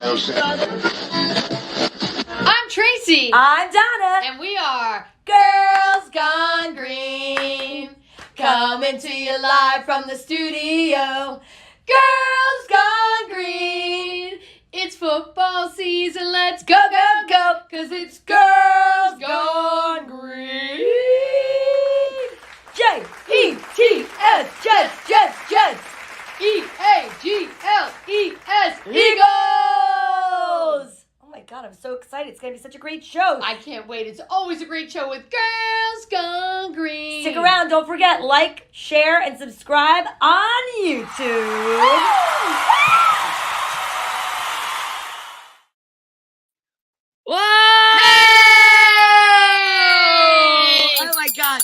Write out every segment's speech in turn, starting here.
I'm Tracy. I'm Donna. And we are Girls Gone Green. Coming to you live from the studio. Girls Gone Green. It's football season. Let's go, go, go. Cause it's Girls Gone Green. J-E-T-S. Jets, Jets, Jets. E-A-G-L-E-S. Eagles. Oh my God, I'm so excited. It's going to be such a great show. I can't wait. It's always a great show with Girls Gone Green. Stick around. Don't forget, like, share, and subscribe on YouTube. Whoa! Hey! Oh my God.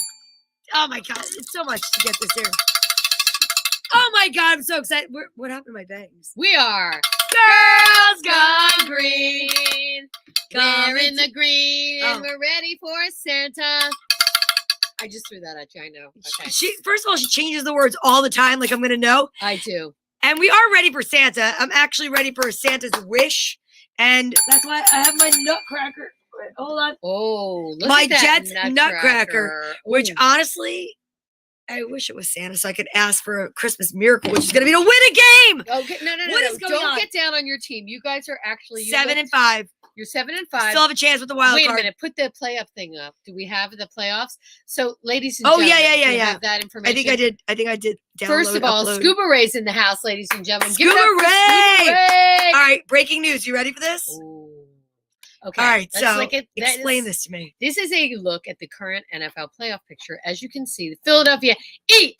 Oh my God. It's so much to get this here. Oh my God, I'm so excited. What happened to my bangs? We are Girls Gone Green. We're in the green and we're ready for Santa. I just threw that at you, I know. Okay. First of all, she changes the words all the time, like I'm going to know. I do. And we are ready for Santa. I'm actually ready for Santa's wish. And that's why I have my nutcracker. Wait, hold on. Oh, look my at that Jets nutcracker. Which honestly, I wish it was Santa so I could ask for a Christmas miracle, which is going to be to win a game. Okay, no. What is going Don't on? Get down on your team. You guys are actually 7-5. You're 7-5. Still have a chance with the wild card. Wait a card. minute. Put the playoff thing up. Do we have the playoffs? So, ladies and gentlemen. do you have that information? I think I did. First of all, upload. Scuba Ray's in the house, ladies and gentlemen. Scuba Ray! Scuba Ray! All right, breaking news. You ready for this? Ooh. Okay. All right, so explain this to me. This is a look at the current NFL playoff picture. As you can see, the Philadelphia Eagles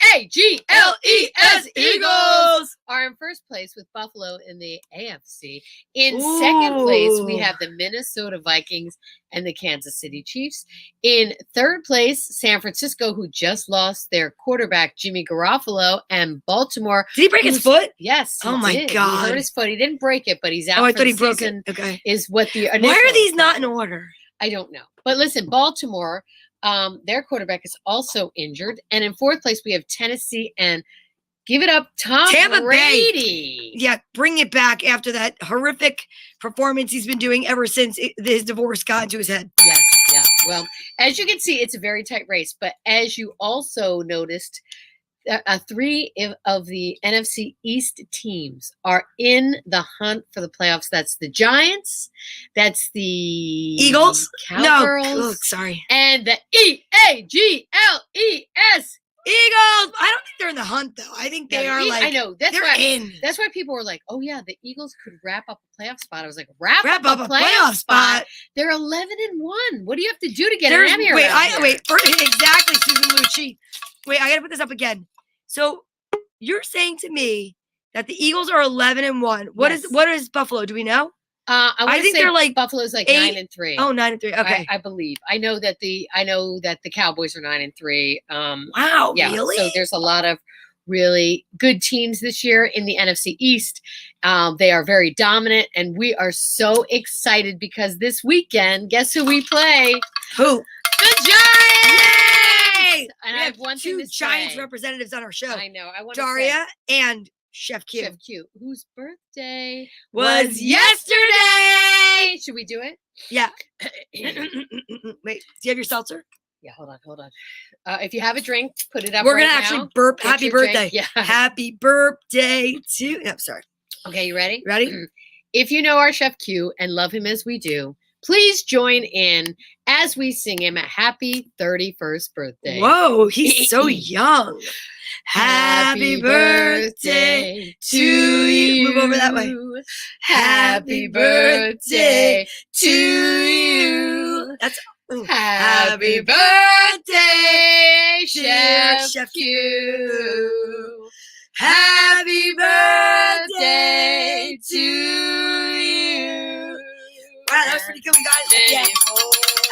Eagles are in first place with Buffalo in the AFC. In second place, we have the Minnesota Vikings and the Kansas City Chiefs. In third place, San Francisco, who just lost their quarterback, Jimmy Garoppolo, and Baltimore. Did he break his foot? Yes. Oh my God. He hurt his foot. He didn't break it, but he's out. Oh, I thought he broke it. Okay. Is what the Why are these not in order? I don't know. But listen, Baltimore, their quarterback is also injured. And in fourth place, we have Tennessee and give it up, Tampa Brady. Yeah, bring it back after that horrific performance he's been doing ever since his divorce got into his head. Yes, yeah. Well, as you can see, it's a very tight race. But as you also noticed, three of the NFC East teams are in the hunt for the playoffs. That's the Giants. That's the Eagles. Cowgirls. No, sorry. And the Eagles. Eagles. I don't think they're in the hunt though. I think they are like. I know. That's why people were like, "Oh yeah, the Eagles could wrap up a playoff spot." I was like, "Wrap up a playoff spot? They're 11-1. What do you have to do to get in here?" Wait. Exactly, Susan Lucci. Wait, I gotta put this up again. So you're saying to me that the Eagles are 11-1. What is Buffalo? Do we know? I think they're like Buffalo's like 9-3. Oh, 9-3. Okay, I believe. I know that the Cowboys are 9-3. Wow, yeah, really? So there's a lot of really good teams this year in the NFC East. They are very dominant, and we are so excited because this weekend, guess who we play? Who? The Giants. Yay! And I have one thing to say. Giants representatives on our show. I know. I want Daria and Chef Q. Chef Q, whose birthday was yesterday. Should we do it? Yeah. Wait, do you have your seltzer? Yeah, hold on. If you have a drink, put it up. We're gonna actually burp. Get Happy birthday! Yeah. Happy birthday to. No, sorry. Okay, you ready? Ready? If you know our Chef Q and love him as we do, please join in as we sing him a happy 31st birthday. Whoa, he's so young. Happy birthday to you. Move over that way. Happy birthday to you. That's happy birthday, Chef Q. Happy birthday to you. Wow, that was pretty good. We got it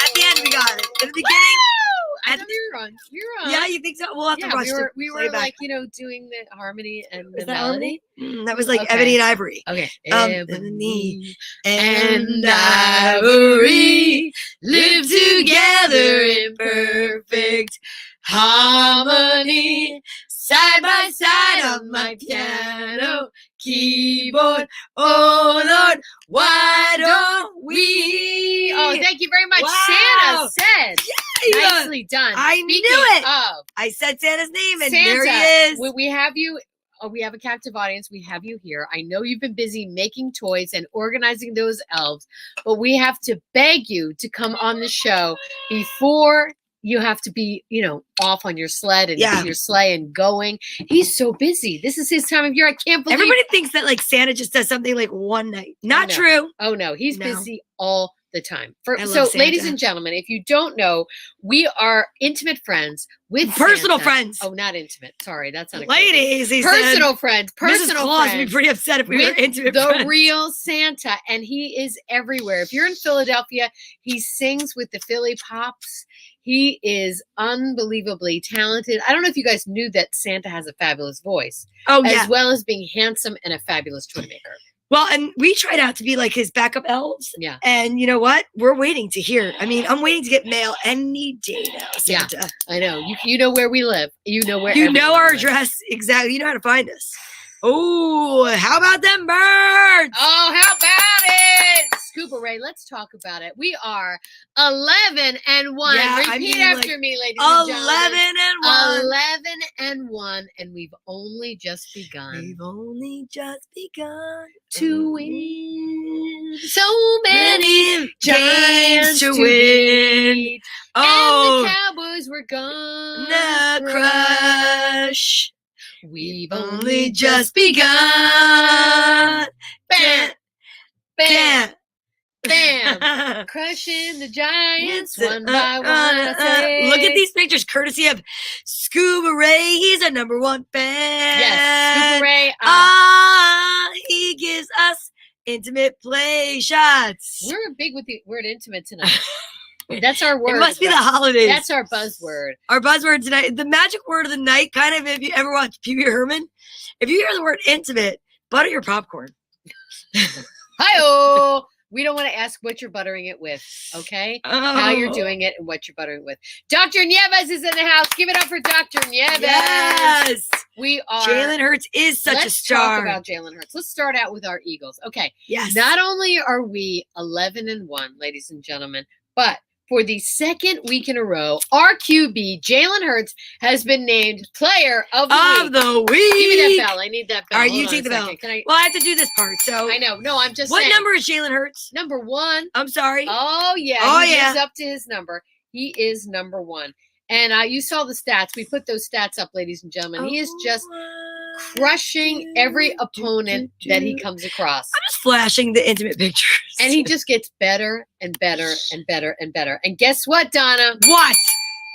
at the end. We got it. In the beginning. I know we were on. Yeah, you think so? We'll have to watch it. We were like, doing the harmony and the melody. That was like Ebony and Ivory. Okay. Ebony and Ivory live together in perfect harmony. Side by side on my piano, keyboard. Oh Lord, why don't we? Oh, thank you very much. Wow. Santa said. Yeah. Nicely done. I Speaking knew it. Of I said Santa's name, and Santa, there he is. we have you. Oh, we have a captive audience. We have you here. I know you've been busy making toys and organizing those elves, but we have to beg you to come on the show before you have to be, off on your sled and your sleigh and going. He's so busy. This is his time of year. I can't believe. Everybody thinks that like Santa just does something like one night. Not true. Oh no, he's busy all the time. So, ladies and gentlemen, if you don't know, we are intimate friends with personal Santa. friends. Oh, not intimate. Sorry, that's not a ladies. He personal said, friends. Personal Mrs. Claus friends. would be pretty upset if we were intimate the friends. real Santa, and he is everywhere. If you're in Philadelphia, he sings with the Philly Pops. He is unbelievably talented. I don't know if you guys knew that Santa has a fabulous voice. Oh yeah, as well as being handsome and a fabulous toy maker. Well, and we tried out to be like his backup elves. Yeah. And you know what? We're waiting to hear. I mean, I'm waiting to get mail any day now, Santa. Yeah, I know. You know where we live. You know where you know our lives. address exactly. You know how to find us. Oh, how about them birds? Oh, how about it? Scuba Ray, let's talk about it. We are 11 and 1. Yeah, Repeat after me, ladies and gentlemen. 11 and 1. 11 and 1, and we've only just begun. We've only just begun to win. So many games to win. Beat. Oh, and the Cowboys were gonna crush. We've only just begun. Bam, bam, bam. bam. Crushing the Giants one by one. Look at these pictures, courtesy of Scuba Ray. He's a number one fan. Yes, Scuba Ray. He gives us intimate play shots. We're big with the word intimate tonight. That's our word. It must be the holidays. That's our buzzword. Our buzzword tonight. The magic word of the night, kind of, if you ever watch Pee Wee Herman, if you hear the word intimate, butter your popcorn. Hi-oh! We don't want to ask what you're buttering it with, okay? How you're doing it and what you're buttering it with. Dr. Nieves is in the house. Give it up for Dr. Nieves. Yes. We are. Jalen Hurts is such a star. Let's talk about Jalen Hurts. Let's start out with our Eagles. Okay. Yes. Not only are we 11 and 1, ladies and gentlemen, but for the second week in a row, our QB, Jalen Hurts, has been named Player of the Week. Give me that bell. I need that bell. All right, Hold you on take the a bell. second. Well, I have to do this part, so. I know. No, I'm just What saying. number is Jalen Hurts? Number 1. I'm sorry. Oh, yeah. Oh, he yeah. lives up to his number. He is number 1. And you saw the stats. We put those stats up, ladies and gentlemen. He is just crushing every opponent that he comes across. I'm just flashing the intimate pictures. And he just gets better and better and better and better. And guess what, Donna? What?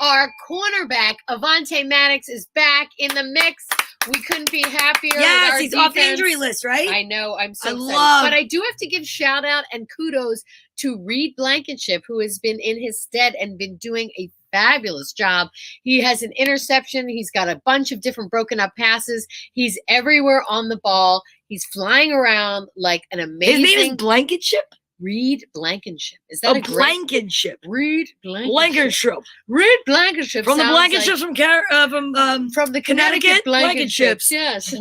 Our cornerback, Avonte Maddox, is back in the mix. We couldn't be happier. Yes, with our he's defense. off the injury list, right? I know. I'm so excited. love. But I do have to give shout out and kudos to Reed Blankenship, who has been in his stead and been doing a fabulous job. He has an interception. He's got a bunch of different broken up passes. He's everywhere on the ball. He's flying around like an amazing. His name is Blankenship? Reed Blankenship. Is that a great? Blankenship. Reed Blankenship. Blankenship. Reed Blankenship. From the Blankenship like, from the Connecticut Blankenships. Yes.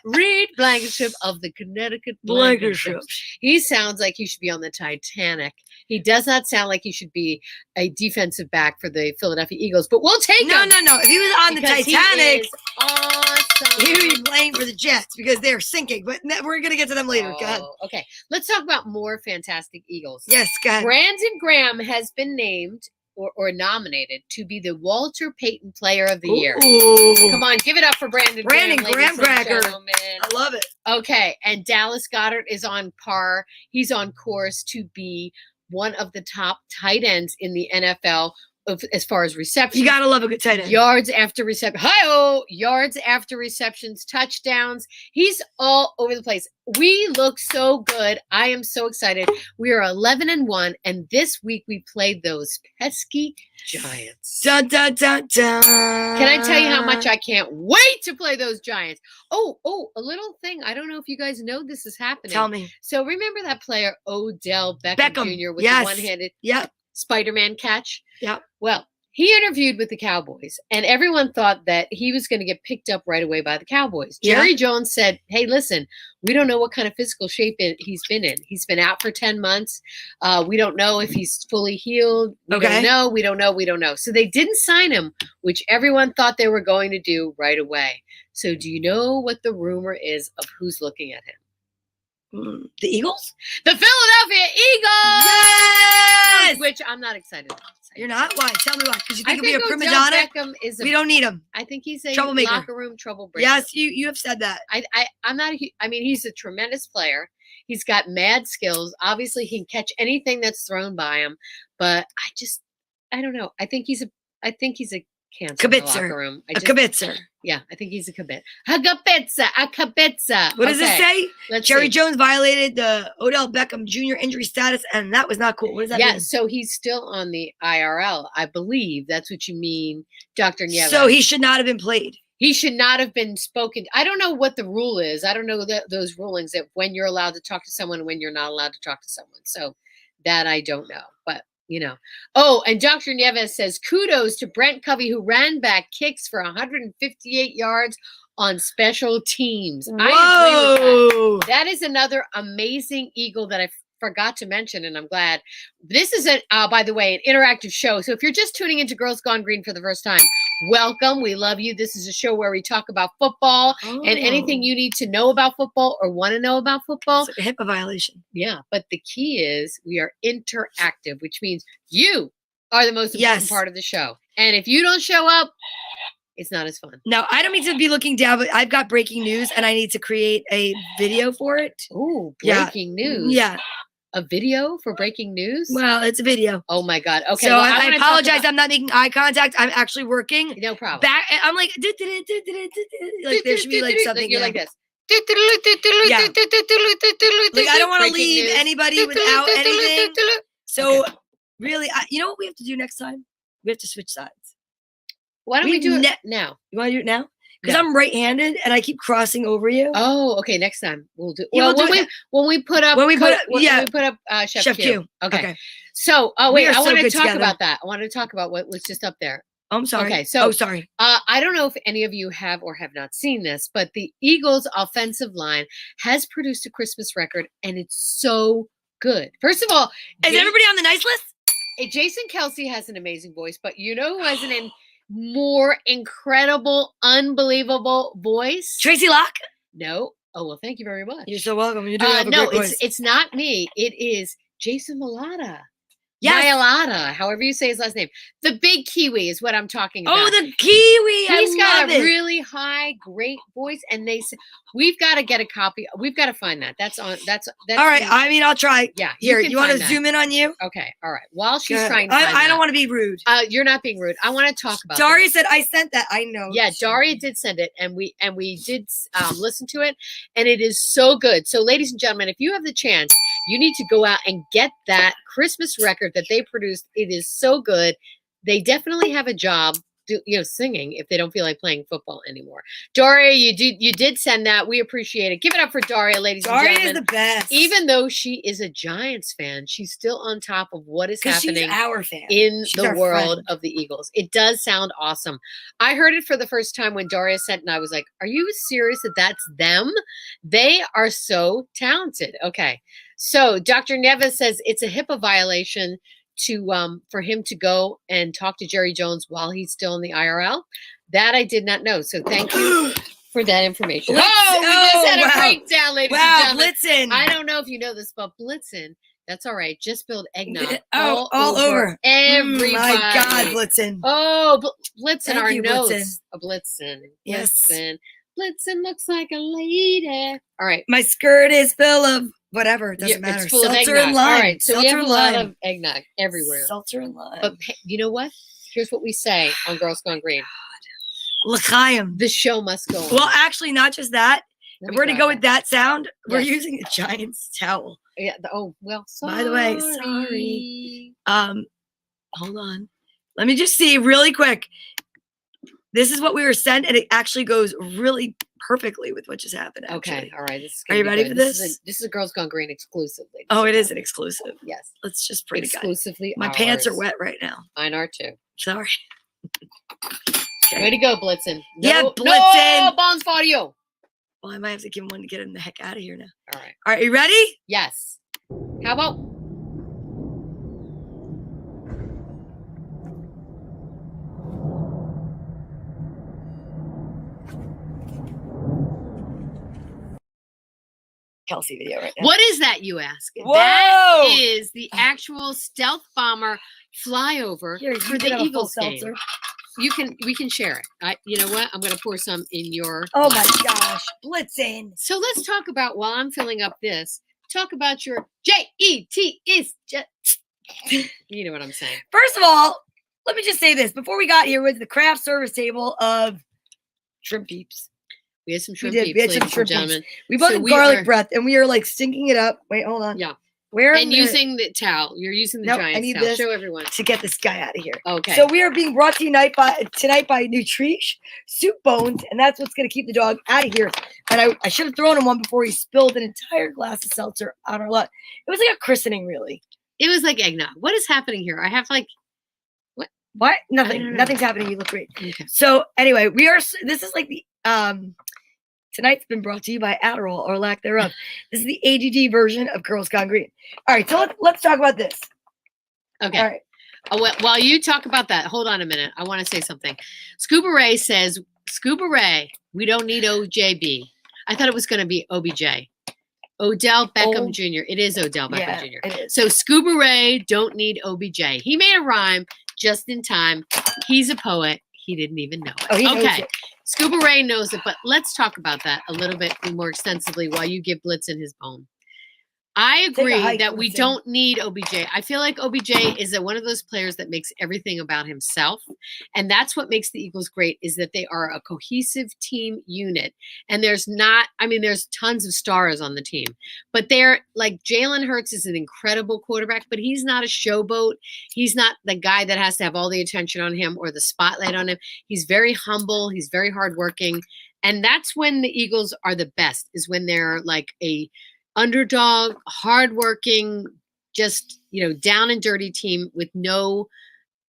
Reed Blankenship of the Connecticut Blankenships. Blankenships. He sounds like he should be on the Titanic. He does not sound like he should be a defensive back for the Philadelphia Eagles, but we'll take him. No. If he was on the Titanic, he is awesome. he would be playing for the Jets because they're sinking. But we're going to get to them later. Go ahead. Okay. Let's talk about more fantastic Eagles. Yes, go ahead. Brandon Graham has been named or nominated to be the Walter Payton Player of the Year. Come on, give it up for Brandon Graham. Graham Cracker. Gentlemen. I love it. Okay, and Dallas Goedert is on par. He's on course to be one of the top tight ends in the NFL as far as receptions. You got to love a good tight end. Yards after reception. Hi-oh! Yards after receptions, touchdowns. He's all over the place. We look so good. I am so excited. We are 11 and 1, and this week we played those pesky Giants. Dun, dun, dun, dun. Can I tell you how much I can't wait to play those Giants? Oh, a little thing. I don't know if you guys know this is happening. Tell me. So remember that player, Odell Beckham Jr. with Yes. the one-handed Yep. Spider-Man catch? Yep. Well, He interviewed with the Cowboys, and everyone thought that he was going to get picked up right away by the Cowboys. Jerry Jones said, hey, listen, we don't know what kind of physical shape he's been in. He's been out for 10 months. We don't know if he's fully healed. We don't know. So they didn't sign him, which everyone thought they were going to do right away. So do you know what the rumor is of who's looking at him? The Eagles? The Philadelphia Eagles! Yes! Which I'm not excited about. You're not? Why? Tell me why. Because you think he'll be a prima Odell donna? Beckham is We don't need him. I think he's a troublemaker. locker room trouble breaker. Yes, you have said that. I'm not. I mean, he's a tremendous player. He's got mad skills. Obviously, he can catch anything that's thrown by him. But I don't know. I think he's a cancer in the locker room. A kibitzer. Yeah, I think he's a kibitzer. A kibitzer. What does it say? Jerry see. Jones violated the Odell Beckham Jr. injury status, and that was not cool. What does that mean? Yeah, so he's still on the IRL. I believe that's what you mean, Dr. Nieves. So he should not have been played. He should not have been spoken. I don't know what the rule is. I don't know those rulings that when you're allowed to talk to someone and when you're not allowed to talk to someone. So that I don't know. But Oh, and Dr. Nieves says, kudos to Brent Covey, who ran back kicks for 158 yards on special teams. Whoa. I agree with that. That is another amazing Eagle that I forgot to mention, and I'm glad. This is, by the way, an interactive show. So if you're just tuning into Girls Gone Green for the first time, welcome. We love you. This is a show where we talk about football and anything you need to know about football or want to know about football. It's like a HIPAA violation. Yeah, but the key is we are interactive, which means you are the most important part of the show. And if you don't show up, it's not as fun. Now, I don't mean to be looking down, but I've got breaking news, and I need to create a video for it. Ooh, breaking news. Yeah. A video for breaking news? Well, it's a video. Oh, my God. Okay. So well, I apologize. I'm not making eye contact. I'm actually working. No problem. I'm like, like there should be like something. You're like this. Yeah. Like I don't want to leave anybody without anything. So really, you know what we have to do next time? We have to switch sides. Why don't we do it now? You want to do it now? Because I'm right-handed and I keep crossing over you. Oh, okay. Next time we'll do. Yeah, when we put up Chef Q. Okay. So, wait, I want to talk about that. I want to talk about what was just up there. Oh, I'm sorry. Okay, so sorry. I don't know if any of you have or have not seen this, but the Eagles' offensive line has produced a Christmas record, and it's so good. First of all, is everybody on the nice list? Jason Kelsey has an amazing voice, but you know who has an more incredible, unbelievable voice? Tracy Locke? No. Oh, well, thank you very much. You're so welcome. You do have a great voice. It's not me. It is Jason Malata. Yes. Nyalata, however you say his last name. The big Kiwi is what I'm talking about. Oh, the Kiwi. He's got a really high, great voice, and they say we've got to get a copy. We've got to find that. That's all right. I mean, I'll try. Yeah. Here, you want to zoom in on you? Okay. All right. While she's trying to find I don't want to be rude. You're not being rude. I want to talk about Daria said I sent that. I know. Yeah, Daria did send it, and we did listen to it, and it is so good. So, ladies and gentlemen, if you have the chance, you need to go out and get that Christmas record that they produced. It is so good. They definitely have a job, singing if they don't feel like playing football anymore. Daria, you did send that. We appreciate it. Give it up for Daria, ladies and gentlemen. Daria is the best. Even though she is a Giants fan, she's still on top of what is happening she's our fan. In the world of the Eagles. It does sound awesome. I heard it for the first time when Daria sent, and I was like, are you serious that that's them? They are so talented. Okay. So Dr. Nieves says it's a HIPAA violation for him to go and talk to Jerry Jones while he's still in the IRL. That I did not know. So thank you for that information. We just had a breakdown, ladies and gentlemen. Blitzen. I don't know if you know this, but Blitzen, that's all right. Just spilled eggnog all over everybody. My God, Blitzen. Oh, Blitzen, our you, notes. Blitzen. A Blitzen. Yes. Blitzen looks like a lady. All right. My skirt is full of whatever. It doesn't matter. It's full Seltzer of eggnog. and lime. All right. So Seltzer we have and a lot lime. of eggnog everywhere. Seltzer and lime. But you know what? Here's what we say on Girls Gone Green. L'chaim. The show must go on. Well, actually, not just that. If we're to go with that sound, we're Yes. using a Giants towel. Yeah. Sorry. By the way, sorry. Hold on. Let me just see really quick. This is what we were sent, and it actually goes really perfectly with what just happened. Actually. Okay. All right. Are you ready for this? This is a Girls Gone Green exclusively. Oh, it is an exclusive. Yes. Let's just pray to God. Exclusively. My pants are wet right now. Mine are too. Sorry. Way to go, Blitzen. Yeah, No Blitzen. bombs for you. Well, I might have to give him one to get him the heck out of here now. All right. All right, you ready? Yes. How about Kelsey video right now. what is that, you ask? Whoa! That is the actual stealth bomber flyover Here, you for can the have a full Eagles game. seltzer. We can share it. You know what? I'm going to pour some in your. Oh glass. my gosh, Blitzen. So let's talk about, while I'm filling up this, talk about your Jet is jet. You know what I'm saying. First of all, let me just say this. Before we got here was the craft service table of shrimp peeps. We had some shrimp did. We peeps, had some ladies and shrimp peeps. gentlemen. We both So had we garlic are- breath, and we are like stinking it up. Wait, hold on. Yeah. Where And using the towel. You're using the Nope, I giant need towel. this. Show everyone. to get this guy out of here. Okay. So we are being brought to you tonight by Nutrish Soup Bones, and that's what's going to keep the dog out of here. And I should have thrown him one before he spilled an entire glass of seltzer on our lot. It was like a christening, really. It was like eggnog. What is happening here? I have like. What? don't Nothing. know. Nothing's happening. You look great. Okay. So anyway, this is like the tonight's been brought to you by Adderall or lack thereof. This is the ADD version of Girls Gone Green. All right, so let's talk about this. Okay. All right. While you talk about that, hold on a minute. I want to say something. Scuba Ray says, Scuba Ray, we don't need OJB. I thought it was going to be OBJ. Odell Beckham Oh. Jr. It is Odell Beckham Yeah, Jr. it is. So Scuba Ray don't need OBJ. He made a rhyme just in time. He's a poet. He didn't even know it. Oh, he knows okay. it. Scuba Ray knows it, but let's talk about that a little bit more extensively while you give Blitzen his bone. I Take a agree hike, that we Blitzen. don't need OBJ. I feel like OBJ is one of those players that makes everything about himself. And that's what makes the Eagles great, is that they are a cohesive team unit. And there's tons of stars on the team. But they're like, Jalen Hurts is an incredible quarterback, but he's not a showboat. He's not the guy that has to have all the attention on him or the spotlight on him. He's very humble. He's very hardworking. And that's when the Eagles are the best, is when they're like a underdog, hardworking, just, down and dirty team with no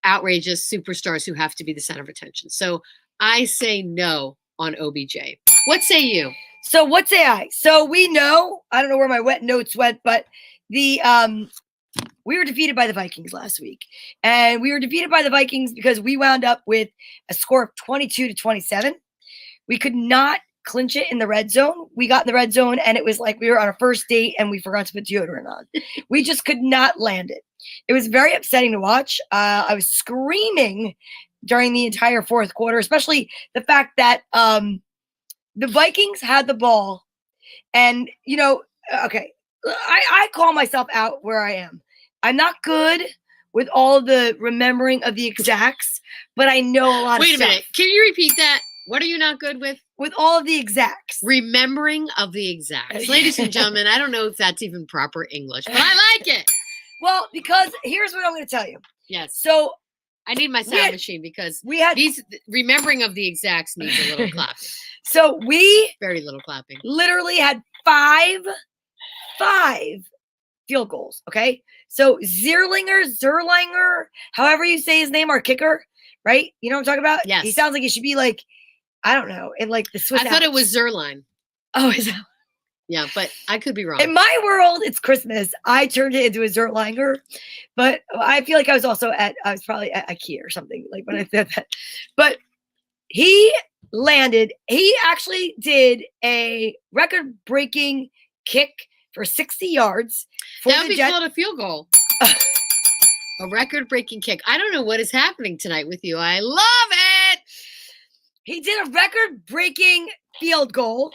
outrageous superstars who have to be the center of attention. So I say no on OBJ. What say you? So what say I? So we know, I don't know where my wet notes went, but we were defeated by the Vikings last week. And we were defeated by the Vikings because we wound up with a score of 22-27. We could not clinch it in the red zone. We got in the red zone and it was like we were on a first date and we forgot to put deodorant on. We just could not land it. It was very upsetting to watch. I was screaming during the entire fourth quarter, especially the fact that the Vikings had the ball. And, okay, I call myself out where I am. I'm not good with all the remembering of the exacts, but I know a lot of Wait a stuff. minute. Can you repeat that? What are you not good with? With all of the exacts. Remembering of the exacts. Ladies and gentlemen, I don't know if that's even proper English, but I like it. Well, because here's what I'm going to tell you. Yes. So I need my sound machine because we had these remembering of the exacts needs a little clapping. So we Very little clapping. literally had five field goals. Okay. So Zerlinger, however you say his name, our kicker, right? You know what I'm talking about? Yes. He sounds like he should be like, I don't know, in like the Swiss I thought it Alps. was Zerline. Oh, is that? Yeah, but I could be wrong. In my world, it's Christmas. I turned it into a Zerlinger, but I feel like I was probably at IKEA or something like when I said that. But he actually did a record-breaking kick for 60 yards. For That would the be called a field goal. A record-breaking kick. I don't know what is happening tonight with you. I love it. He did a record-breaking field goal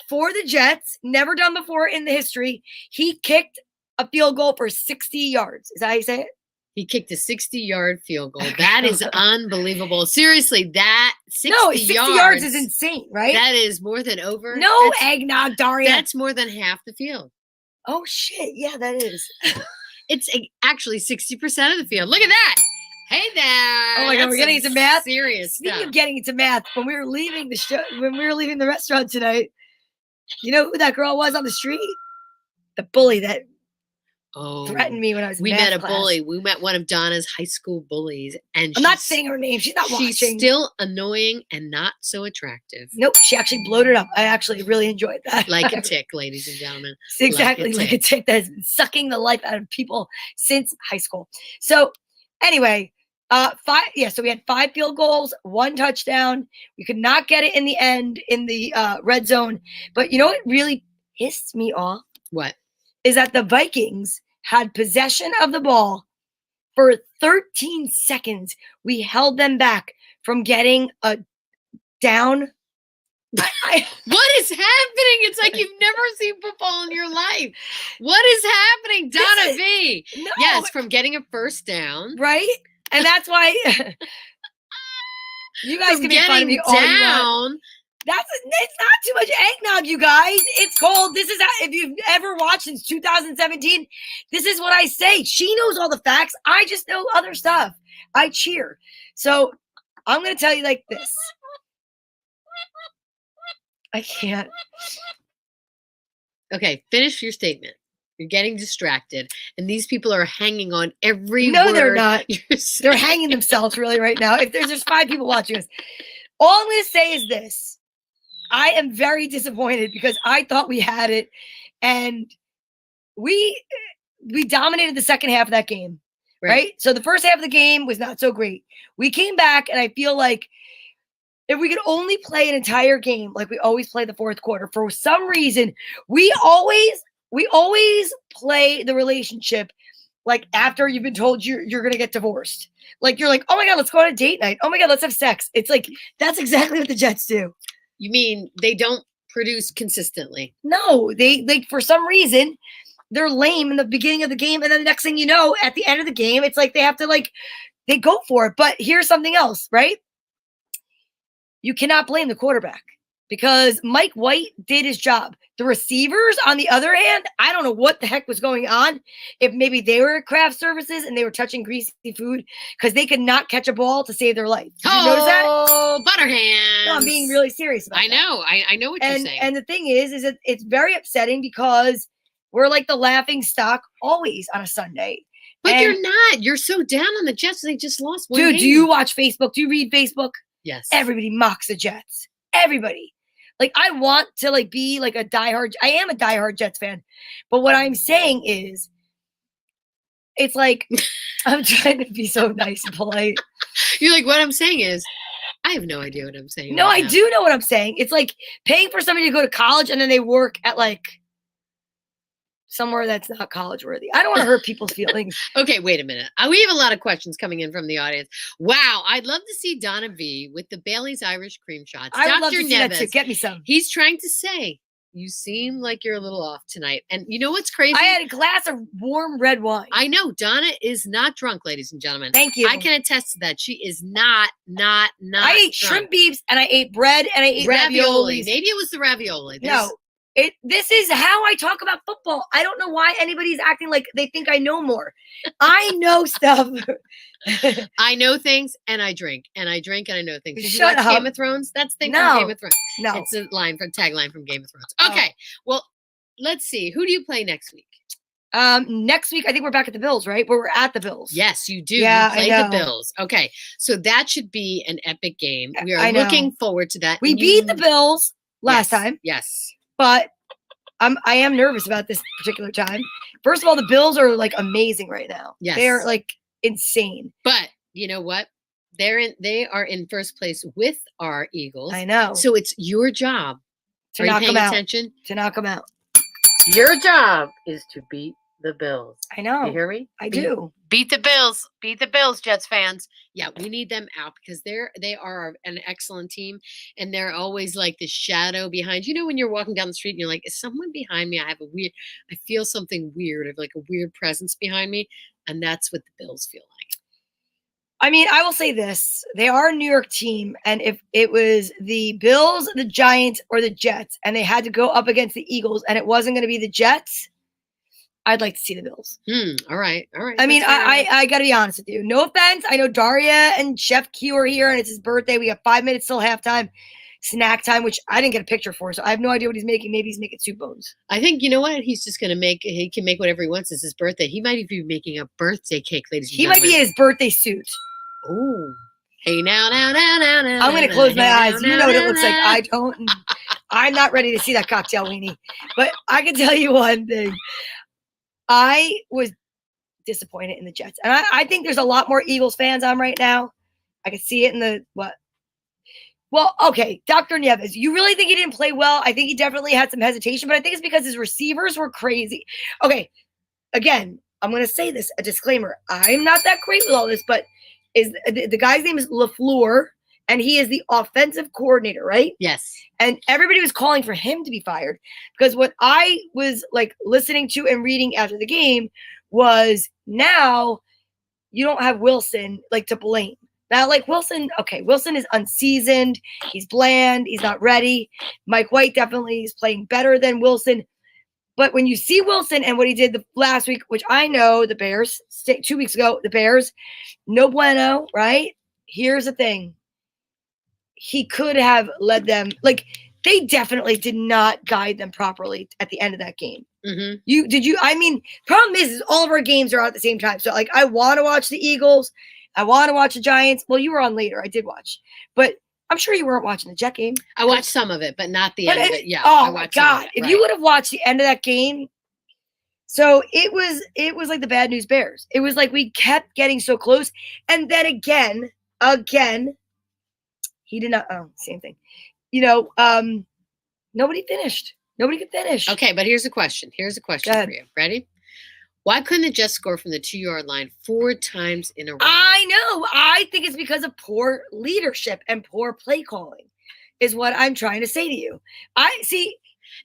for the Jets, never done before in the history. He kicked a field goal for 60 yards. Is that how you say it? He kicked a 60-yard field goal. That is unbelievable. Seriously, that 60 yards is insane, right? That is more than over. No eggnog, Daria. That's more than half the field. Oh, shit. Yeah, that is. It's actually 60% of the field. Look at that. Hey there. Oh my God, we're getting into math? Serious Speaking stuff. of getting into math, when we were leaving the restaurant tonight, you know who that girl was on the street? The bully that Oh, threatened me when I was in we math met a class. bully. We met one of Donna's high school bullies, and I'm not saying her name. She's not she's watching. still annoying and not so attractive. Nope, she actually bloated up. I actually really enjoyed that. Like a tick, ladies and gentlemen. Exactly, like a tick that's been sucking the life out of people since high school. So anyway, so we had 5 field goals, 1 touchdown. We could not get it in the end in the red zone. But you know what really pissed me off? What? Is that the Vikings had possession of the ball for 13 seconds. We held them back from getting a down. What is happening? It's like you've never seen football in your life. What is happening, Donna V? No, Yes, from getting a first down. right? And that's why you guys From can make fun of me all you want. It's not too much eggnog, you guys. It's cold. This is if you've ever watched since 2017, this is what I say. She knows all the facts. I just know other stuff. I cheer. So I'm gonna tell you like this. I can't. Okay, finish your statement. You're getting distracted, and these people are hanging on every word. No, they're not. They're They're hanging themselves really right now. If there's 5 people watching us, all I'm going to say is this. I am very disappointed because I thought we had it, and we dominated the second half of that game, right? So the first half of the game was not so great. We came back, and I feel like if we could only play an entire game like we always play the fourth quarter, for some reason, we always play the relationship like after you've been told you're going to get divorced. Like you're like, oh my God, let's go on a date night. Oh my God, let's have sex. It's like, that's exactly what the Jets do. You mean they don't produce consistently? No, they for some reason, they're lame in the beginning of the game. And then the next thing you know, at the end of the game, it's like they have to they go for it. But here's something else, right? You cannot blame the quarterback because Mike White did his job. The receivers, on the other hand, I don't know what the heck was going on. If maybe they were at craft services and they were touching greasy food because they could not catch a ball to save their life. Did you notice that? Oh, butterhands. No, I'm being really serious about that. I know what you're saying. And the thing is that it's very upsetting because we're like the laughing stock always on a Sunday. But you're not. You're so down on the Jets. They just lost one game. Do you watch Facebook? Do you read Facebook? Yes. Everybody mocks the Jets. Everybody. Like, I want to be like a diehard. I am a diehard Jets fan. But what I'm saying is, it's like, I'm trying to be so nice and polite. You're like, what I'm saying is, I have no idea what I'm saying. No, I do know what I'm saying. It's like paying for somebody to go to college and then they work at somewhere that's not college worthy. I don't want to hurt people's feelings. Okay, wait a minute. We have a lot of questions coming in from the audience. Wow, I'd love to see Donna V with the Bailey's Irish cream shots. I would love to see that Neves, too. Get me some. He's trying to say, you seem like you're a little off tonight. And you know what's crazy? I had a glass of warm red wine. I know. Donna is not drunk, ladies and gentlemen. Thank you. I can attest to that. She is not I ate drunk. shrimp beefs and I ate bread and I ate ravioli. raviolis. Maybe it was the ravioli. No. This is how I talk about football. I don't know why anybody's acting like they think I know more. I know stuff. I know things and I drink and I drink and I know things. Did you Shut watch up. Game of Thrones? That's the thing from Game of Thrones. No. It's a tagline from Game of Thrones. Okay. Well, let's see. Who do you play next week? Next week, I think we're back at the Bills, right? Where we're at the Bills. Yes, you do. Yeah, you play I the know. Bills. Okay. So that should be an epic game. We I are know. looking forward to that. We beat the Bills last time. Yes. But I am nervous about this particular time. First of all, the Bills are amazing right now. Yes. They're insane. But you know what? They are in first place with our Eagles. I know. So it's your job. To Are you knock paying them out. attention? To knock them out. Your job is to beat the Bills. I know. You hear me? I do. Beat the Bills. Beat the Bills, Jets fans. Yeah, we need them out because they are an excellent team, and they're always like the shadow behind. You know, when you're walking down the street and you're like, "Is someone behind me? I feel something weird. I have a weird presence behind me," and that's what the Bills feel like. I mean, I will say this. They are a New York team, and if it was the Bills, the Giants, or the Jets, and they had to go up against the Eagles, and it wasn't going to be the Jets, I'd like to see the Bills. All right. I mean, I got to be honest with you. No offense. I know Daria and Chef Q are here, and it's his birthday. We got 5 minutes till halftime. Snacktime, which I didn't get a picture for, so I have no idea what he's making. Maybe he's making soup bones. I think, you know what? He's just going to he can make whatever he wants. It's his birthday. He might even be making a birthday cake, ladies and He gentlemen. might be in his birthday suit. Oh. Hey, now. I'm going to close my eyes. You know what it looks like. I don't. I'm not ready to see that cocktail weenie. But I can tell you one thing. I was disappointed in the Jets. And I think there's a lot more Eagles fans on right now. I can see it in the what? Well, okay, Dr. Nieves, you really think he didn't play well? I think he definitely had some hesitation, but I think it's because his receivers were crazy. Okay, again, I'm going to say this, a disclaimer. I'm not that great with all this, but the guy's name is LaFleur, and he is the offensive coordinator, right? Yes. And everybody was calling for him to be fired because what I was like listening to and reading after the game was now you don't have Wilson like to blame. Now, like Wilson, okay, Wilson is unseasoned. He's bland. He's not ready. Mike White definitely is playing better than Wilson. But when you see Wilson and what he did the last week, which I know the Bears, 2 weeks ago, the Bears, no bueno, right? Here's the thing. He could have led them. Like, they definitely did not guide them properly at the end of that game. Mm-hmm. I mean, problem is all of our games are out at the same time. So, like, I want to watch the Eagles. I want to watch the Giants. Well, you were on later. I did watch. But I'm sure you weren't watching the Jet game. I watched some of it, but not the end of it. Yeah. Oh, I my watched some of God. it, If right. you would have watched the end of that game. So it was like the bad news Bears. It was like we kept getting so close. And then again, he did not. Oh, same thing. You know, nobody finished. Nobody could finish. Okay, but here's a question. Here's a question for you. Ready? Why couldn't the Jets score from the 2-yard line 4 times in a row? I know. I think it's because of poor leadership and poor play calling is what I'm trying to say to you. I see.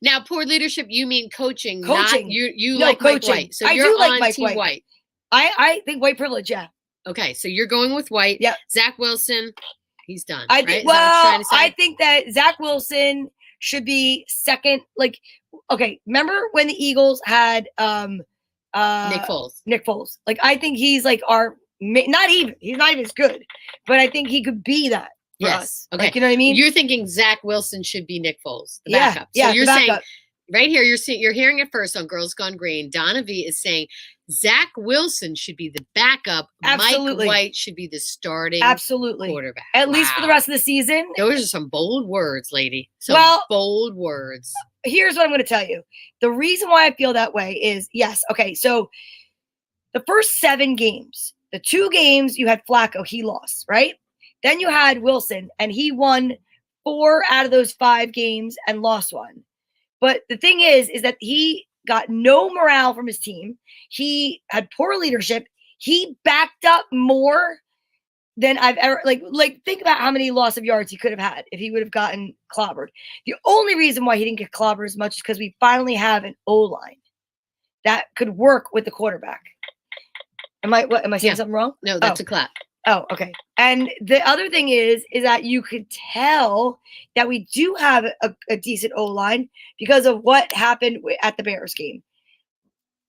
Now, poor leadership, you mean coaching. Coaching. Not you No, like coaching. Mike White. So I you're do like on Mike Team White. I think white privilege, yeah. Okay, so you're going with White. Yeah. Zach Wilson, he's done. I right? think. Is that what you're trying Well, to say? I think that Zach Wilson should be second. Like, okay, remember when the Eagles had Nick Foles. Nick Foles. Like, I think he's like he's not even as good, but I think he could be that. For Yes. us. Okay. Like, you know what I mean? You're thinking Zach Wilson should be Nick Foles, the Yeah, backup. yeah, So you're the saying backup. right here, you're hearing it first on Girls Gone Green. Donna V is saying Zach Wilson should be the backup. Absolutely. Mike White should be the starting Absolutely. quarterback. At least for the Wow. rest of the season. Those are some bold words, lady. Some Well- bold words. Here's what I'm going to tell you. The reason why I feel that way is, yes, okay, so the first 7 games, the 2 games you had Flacco, he lost, right? Then you had Wilson, and he won 4 out of those 5 games and lost 1. But the thing is that he got no morale from his team. He had poor leadership. He backed up more than I've ever like think about how many loss of yards he could have had if he would have gotten clobbered. The only reason why he didn't get clobbered as much is because we finally have an O-line that could work with the quarterback. Am I saying something wrong? No, that's a clap. Oh, okay. And the other thing is that you could tell that we do have a decent O-line because of what happened at the Bears game.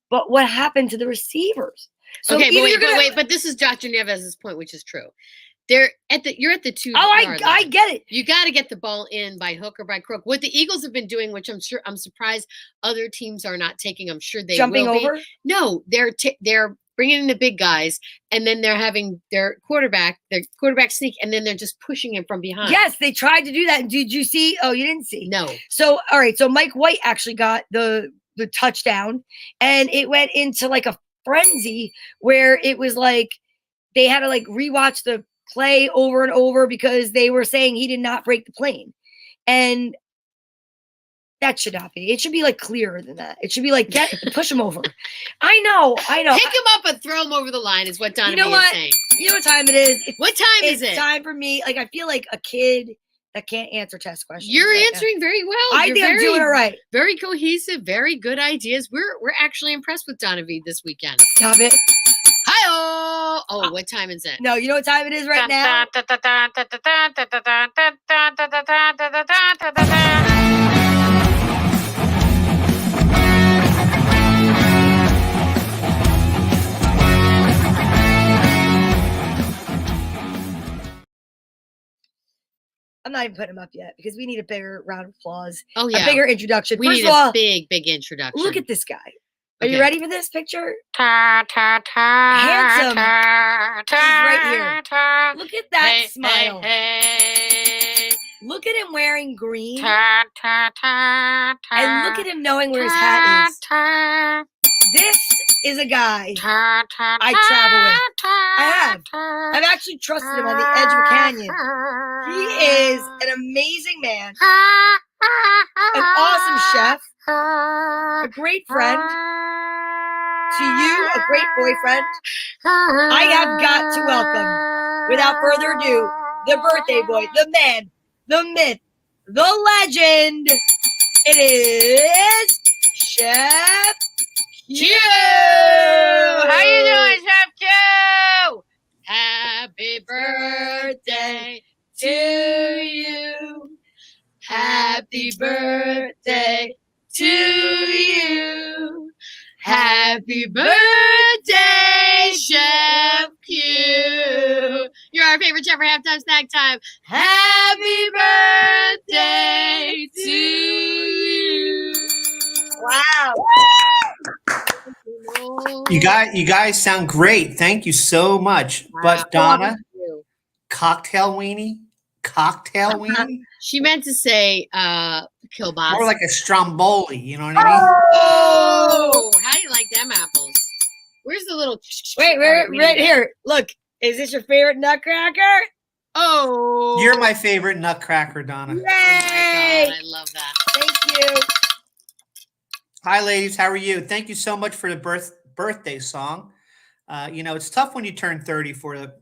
But what happened to the receivers? So Okay, either but this is Dr. Nieves' point, which is true. You're at the 2 Oh, yard I line. get it. You got to get the ball in by hook or by crook. What the Eagles have been doing, which I'm surprised other teams are not taking. I'm sure they Jumping will be. over? No, they're bringing in the big guys, and then they're having their quarterback sneak, and then they're just pushing him from behind. Yes, they tried to do that. Did you see? Oh, you didn't see. No. So, all right. So Mike White actually got the touchdown, and it went into like a frenzy where it was like they had to like rewatch the play over and over because they were saying he did not break the plane. And that should not be. It should be like clearer than that. It should be like push him over. I know. Pick him up and throw him over the line is what Donna You know is what? saying. You know what time it is? What time is It's it? time for me. Like, I feel like a kid that can't answer test questions. You're right now. answering very well. I You're think I'm doing all right. Very cohesive, very good ideas. We're actually impressed with Donna V this weekend. Stop it. Hi-oh! Oh, what time is it? No, you know what time it is right now? I'm not even putting him up yet because we need a bigger round of applause. Oh yeah, A bigger introduction. we First need of all, a big introduction. look at this guy. Are Okay. you ready for this picture? Handsome. He's right here. Look at that smile. Hey. Look at him wearing green. And look at him knowing where his hat is. This is a guy I travel with. I have. I've actually trusted him on the edge of a canyon. He is an amazing man, an awesome chef, a great friend. To you, a great boyfriend. I have got to welcome, without further ado, the birthday boy, the man, the myth, the legend. It is Chef Q. How you doing, Chef Q? Happy birthday to you. Happy birthday to you. Happy birthday, Chef Q. You're our favorite chef for halftime snack time. Happy birthday to you. Wow. You guys sound great. Thank you so much. Wow. But Donna, cocktail weenie? Cocktail weenie? She meant to say kielbasa. More like a stromboli, you know what I mean? Oh, how do you like them apples? Where's the little? Wait, we're right here. Look, is this your favorite nutcracker? Oh, You're my favorite nutcracker, Donna. Yay! Oh my God, I love that. Thank you. Hi, ladies. How are you? Thank you so much for the birthday song. It's tough when you turn 30 for the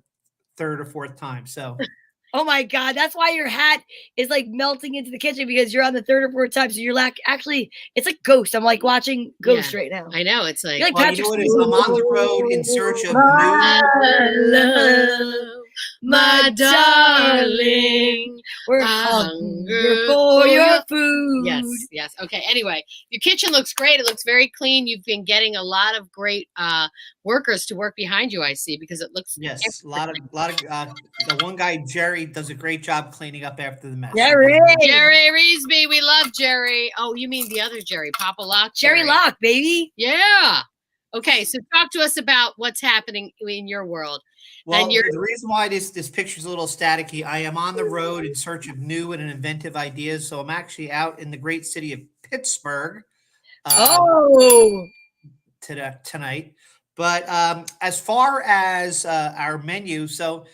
third or fourth time. So, Oh my God, that's why your hat is like melting into the kitchen because you're on the third or fourth time. So you're like, actually, it's like Ghost. I'm like watching Ghost right now. I know. It's like, You're like well, Patrick you know what it is? I'm on the road in search of new. love, my darling. We're hungry for your food. Yes. Okay. Anyway, your kitchen looks great. It looks very clean. You've been getting a lot of great workers to work behind you. I see because it looks. Yes, a lot of. The one guy Jerry does a great job cleaning up after the mess. Jerry Reesby, we love Jerry. Oh, you mean the other Jerry, Papa Locke? Jerry Locke, baby. Yeah. Okay, so talk to us about what's happening in your world. Well, And the reason why this picture's a little staticky, I am on the road in search of new and inventive ideas. So I'm actually out in the great city of Pittsburgh tonight. But as far as our menu, so,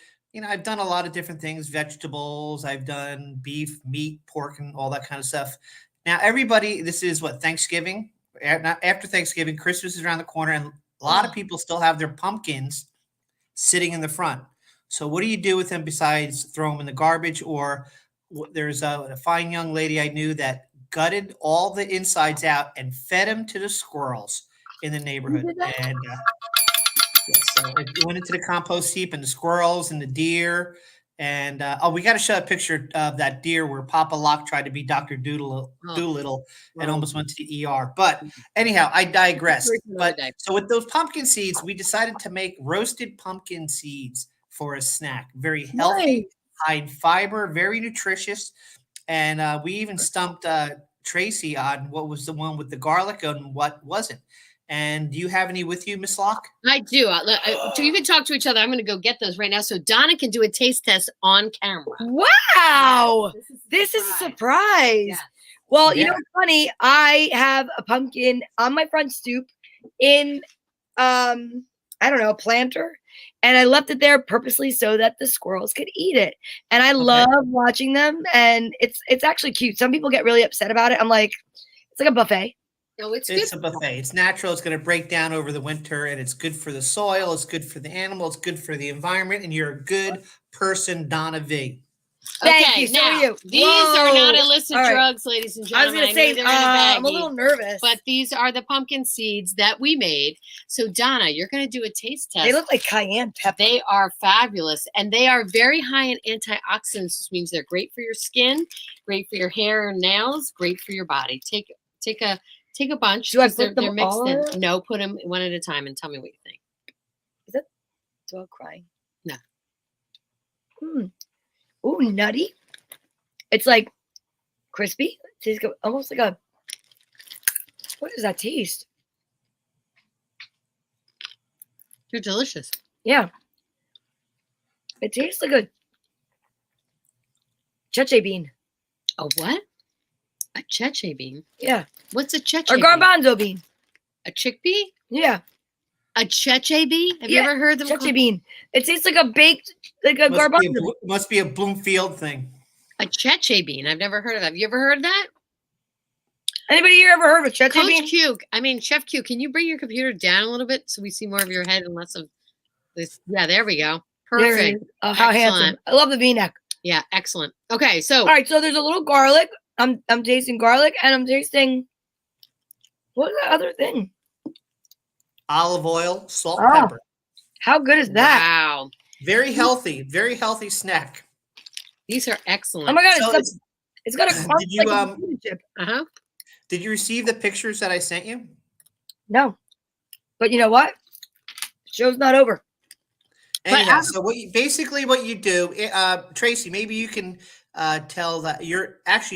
I've done a lot of different things, vegetables, I've done beef, meat, pork, and all that kind of stuff. Now, everybody, this is what, Thanksgiving? After Thanksgiving, Christmas is around the corner, and a lot of people still have their pumpkins sitting in the front. So what do you do with them besides throw them in the garbage? Or there's a fine young lady I knew that gutted all the insides out and fed them to the squirrels in the neighborhood. And so it went into the compost heap and the squirrels and the deer. And we got to show a picture of that deer where Papa Locke tried to be Dr. Doolittle and almost went to the ER. But anyhow, I digress. But so with those pumpkin seeds, we decided to make roasted pumpkin seeds for a snack. Very healthy, high in fiber, very nutritious. And we even stumped Tracy on what was the one with the garlic and what wasn't. And do you have any with you, Miss Locke? I do. So you can talk to each other. I'm going to go get those right now so Donna can do a taste test on camera. Wow. This is a surprise. Yeah. Well, you know what's funny? I have a pumpkin on my front stoop in, I don't know, a planter. And I left it there purposely so that the squirrels could eat it. And I love watching them. And it's actually cute. Some people get really upset about it. I'm like, it's like a buffet. No, it's a buffet. It's natural. It's going to break down over the winter, and it's good for the soil. It's good for the animal. It's good for the environment. And you're a good person, Donna V. Thank you. So now, are you. These are not illicit drugs, ladies and I was gentlemen. going to say, I'm a little nervous. But these are the pumpkin seeds that we made. So, Donna, you're going to do a taste test. They look like cayenne pepper. They are fabulous. And they are very high in antioxidants, which means they're great for your skin, great for your hair and nails, great for your body. Take a bunch. Do I put them they're mixed all in. No, put them one at a time and tell me what you think. Is that dog crying? No. Ooh, nutty. It's like crispy. It tastes almost like a. What does that taste? They're delicious. Yeah. It tastes like a cheche bean. A what? A cheche bean? Yeah. What's a cheche Or bean? garbanzo bean. A chickpea? Yeah. A cheche bean? Have Yeah, you ever heard them cheche called bean. It tastes like a baked, like a garbanzo bean. Must be a Bloomfield thing. a cheche bean? I've never heard of that. Have you ever heard of that? Anybody here ever heard of cheche Coach bean? Q, I mean Chef Q, can you bring your computer down a little bit so we see more of your head and less of this? Yeah, there we go. There it Perfect. is. Oh, how handsome. Excellent. I love the V-neck. Yeah, excellent. Okay, so All right, so there's a little garlic. I'm tasting garlic, and I'm tasting what's that other thing? Olive oil, salt, Oh. pepper. How good is that? wow. Very healthy snack. These are excellent. Oh my god, So it's got a crunch did you, like a potato chip. Uh-huh. Did you receive the pictures that I sent you? No, but you know what? Show's not over. Anyhow, so what you do, Tracy, maybe you can tell that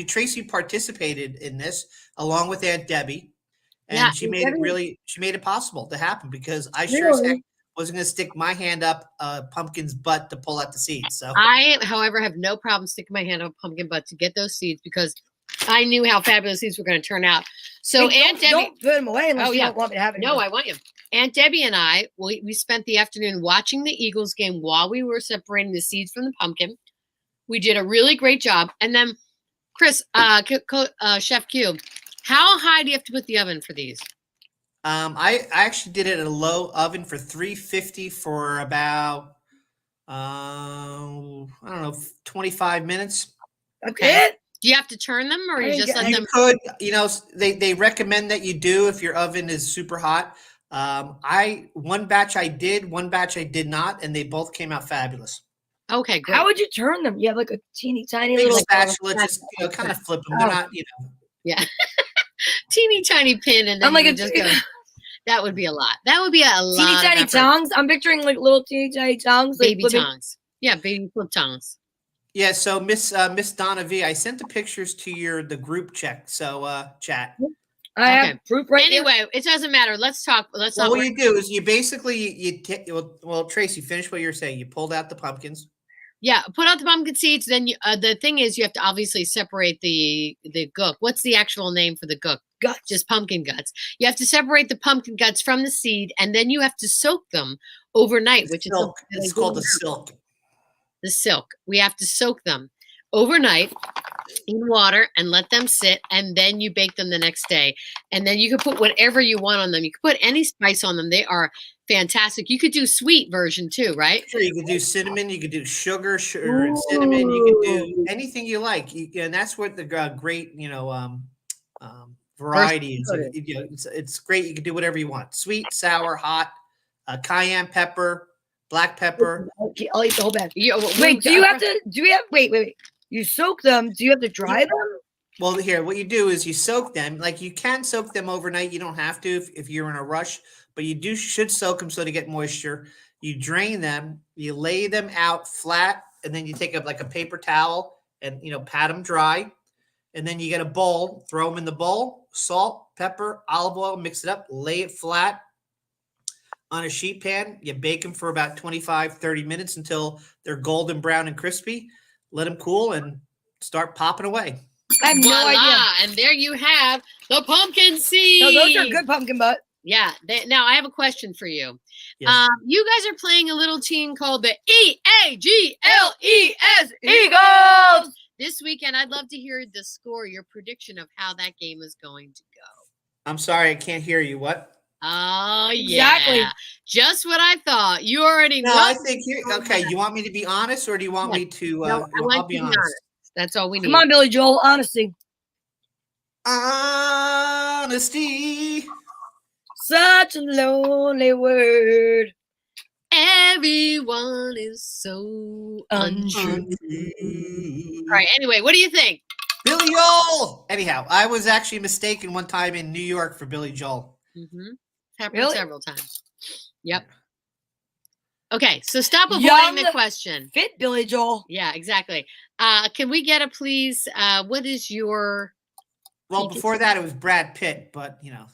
Tracy participated in this along with Aunt Debbie, and Yeah, she Aunt made Debbie- it possible to happen because I sure as heck Really? wasn't going to stick my hand up a pumpkin's butt to pull out the seeds. So I, however, have no problem sticking my hand up a pumpkin butt to get those seeds because I knew how fabulous these were going to turn out. So Hey, Aunt Debbie, don't put them away unless Oh, you yeah. don't want me to have it. no, I want you. Aunt Debbie and I, we spent the afternoon watching the Eagles game while we were separating the seeds from the pumpkin. We did a really great job. And then, Chris, Chef Q, how high do you have to put the oven for these? I actually did it at a low oven for 350 for about I don't know 25 minutes. That's Okay. it. Do you have to turn them or I you didn't just get- let You them? could, they recommend that you do if your oven is super hot. One batch I did, one batch I did not, and they both came out fabulous. Okay, great. How would you turn them? You have like a teeny tiny Big little. spatula, just kind of flip them. They're Oh. not, Yeah. Teeny tiny pin and then I'm like you a just go. That would be a lot. That would be a lot. Teeny of tiny effort. tongs. I'm picturing like little teeny tiny tongs. Like Baby flipping- tongs. Yeah, baby flip tongs. Yeah. So Miss Donna V, I sent the pictures to the group chat. Chat. I Okay. have proof right here. Anyway, it doesn't matter. Let's talk. Let's Well, talk. what you do is you basically well, Tracy, finish what you're saying. You pulled out the pumpkins. Yeah, put out the pumpkin seeds. Then the thing is, you have to obviously separate the gook. What's the actual name for the gook? Guts. Just pumpkin guts. You have to separate the pumpkin guts from the seed, and then you have to soak them overnight, which Silk. is It's called the silk. the silk. We have to soak them overnight in water and let them sit, and then you bake them the next day. And then you can put whatever you want on them. You can put any spice on them. They are fantastic. You could do sweet version too, right? Sure, you could do cinnamon, you could do sugar and cinnamon, you could do anything you like. And that's what the great, variety is. It's great. You can do whatever you want. Sweet, sour, hot, cayenne pepper, black pepper. I'll eat the whole bag. You, Wait, do you have to? Do we have? Wait. You soak them. Do you have to dry them? Well, here, what you do is you soak them. Like you can soak them overnight. You don't have to if you're in a rush, but you should soak them so they get moisture. You drain them, you lay them out flat, and then you take a paper towel and pat them dry. And then you get a bowl, throw them in the bowl, salt, pepper, olive oil, mix it up, lay it flat on a sheet pan. You bake them for about 25, 30 minutes until they're golden brown and crispy. Let them cool and start popping away. I have no voila, idea. and there you have the pumpkin seed. No, those are good pumpkin butt. Yeah. Now I have a question for you. Yes. You guys are playing a little team called the EAGLES Eagles. this weekend. I'd love to hear the score, your prediction of how that game is going to go. I'm sorry, I can't hear you. What? Oh, yeah. Exactly. Just what I thought. You already No, know. I think okay. You want me to be honest, or do you want me to? No, I want I'll you be to be honest. honest. That's all we need. Come on, Billy Joel. Honesty. Honesty. Such a lonely word. Everyone is so untrue. Untrue. All right. Anyway, what do you think? Billy Joel. Anyhow, I was actually mistaken one time in New York for Billy Joel. Mm-hmm. Happened Really? several times. Yep. Okay, so stop avoiding Young, the question. Fit Billy Joel. Yeah, exactly. Can we get a please? What is your? Well, before that, it was Brad Pitt, but anyhow.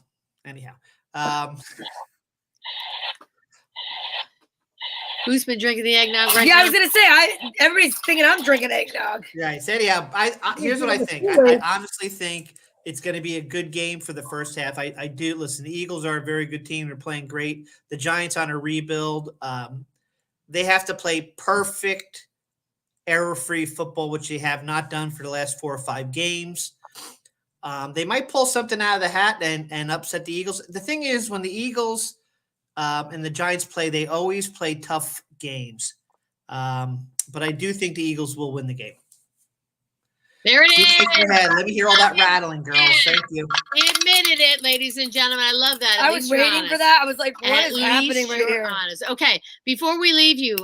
Who's been drinking the eggnog right Yeah, now? I was gonna say, everybody's thinking I'm drinking eggnog. Right. So anyhow, here's what I think. I honestly think it's going to be a good game for the first half. I do. Listen, the Eagles are a very good team. They're playing great. The Giants on a rebuild. They have to play perfect, error-free football, which they have not done for the last 4 or 5 games. They might pull something out of the hat and upset the Eagles. The thing is, when the Eagles and the Giants play, they always play tough games. But I do think the Eagles will win the game. There it is. Let me hear all that rattling, girls. Thank you. He admitted it, ladies and gentlemen. I love that. I was waiting for that. I was like, what is happening right here? Honest. Okay, before we leave you,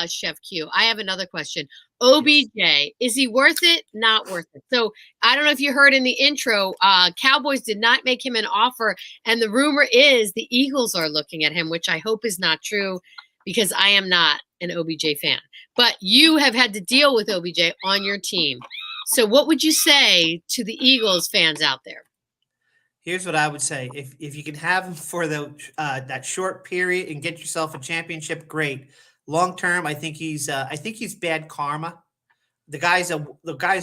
Chef Q, I have another question. OBJ, is he worth it? Not worth it. So I don't know if you heard in the intro, Cowboys did not make him an offer, and the rumor is the Eagles are looking at him, which I hope is not true because I am not an OBJ fan. But you have had to deal with OBJ on your team. So what would you say to the Eagles fans out there? Here's what I would say. If you can have him for that short period and get yourself a championship, great. Long term, I think he's bad karma. The guy's a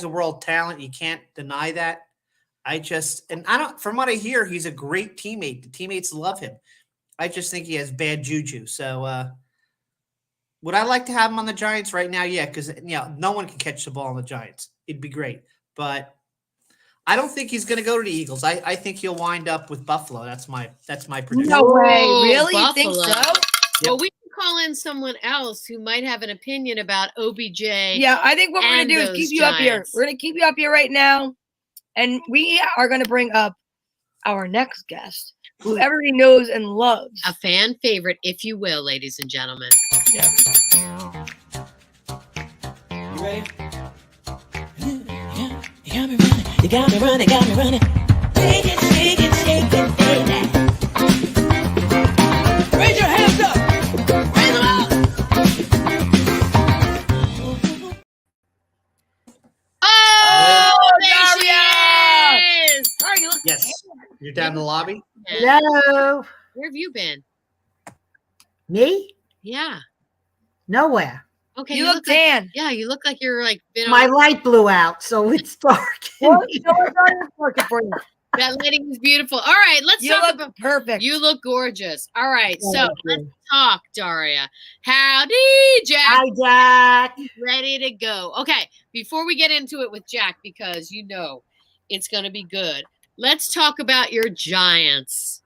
world talent. You can't deny that. From what I hear, he's a great teammate. The teammates love him. I just think he has bad juju. So would I like to have him on the Giants right now? Yeah, because no one can catch the ball on the Giants. It'd be great. But I don't think he's going to go to the Eagles. I think he'll wind up with Buffalo. That's my prediction. No way. Oh, Really? Buffalo. You think so? Yep. Well, we can call in someone else who might have an opinion about OBJ. Yeah, I think what we're going to do is keep you up here. We're going to keep you up here right now. And we are going to bring up our next guest, who everybody knows and loves. A fan favorite, if you will, ladies and gentlemen. Yeah. You ready? You got me running, got me running. Shake it, shake it, shake it, baby. Raise your hands up. Raise them up. Oh, there she Daria! is. Sorry, you look Yes. You're down in the lobby? Hello. Where have you been? Me? Yeah. Nowhere. Okay. You look like, tan. yeah, you look like you're like been My on, light blew out, so it's dark. Well, show us how it's working for you. that lighting is beautiful. All right, let's You talk look about perfect. you look gorgeous. All right, so Thank let's you. talk, Daria. Howdy, Jack. Hi, Jack. Ready to go. Okay, before we get into it with Jack, because it's going to be good, let's talk about your Giants.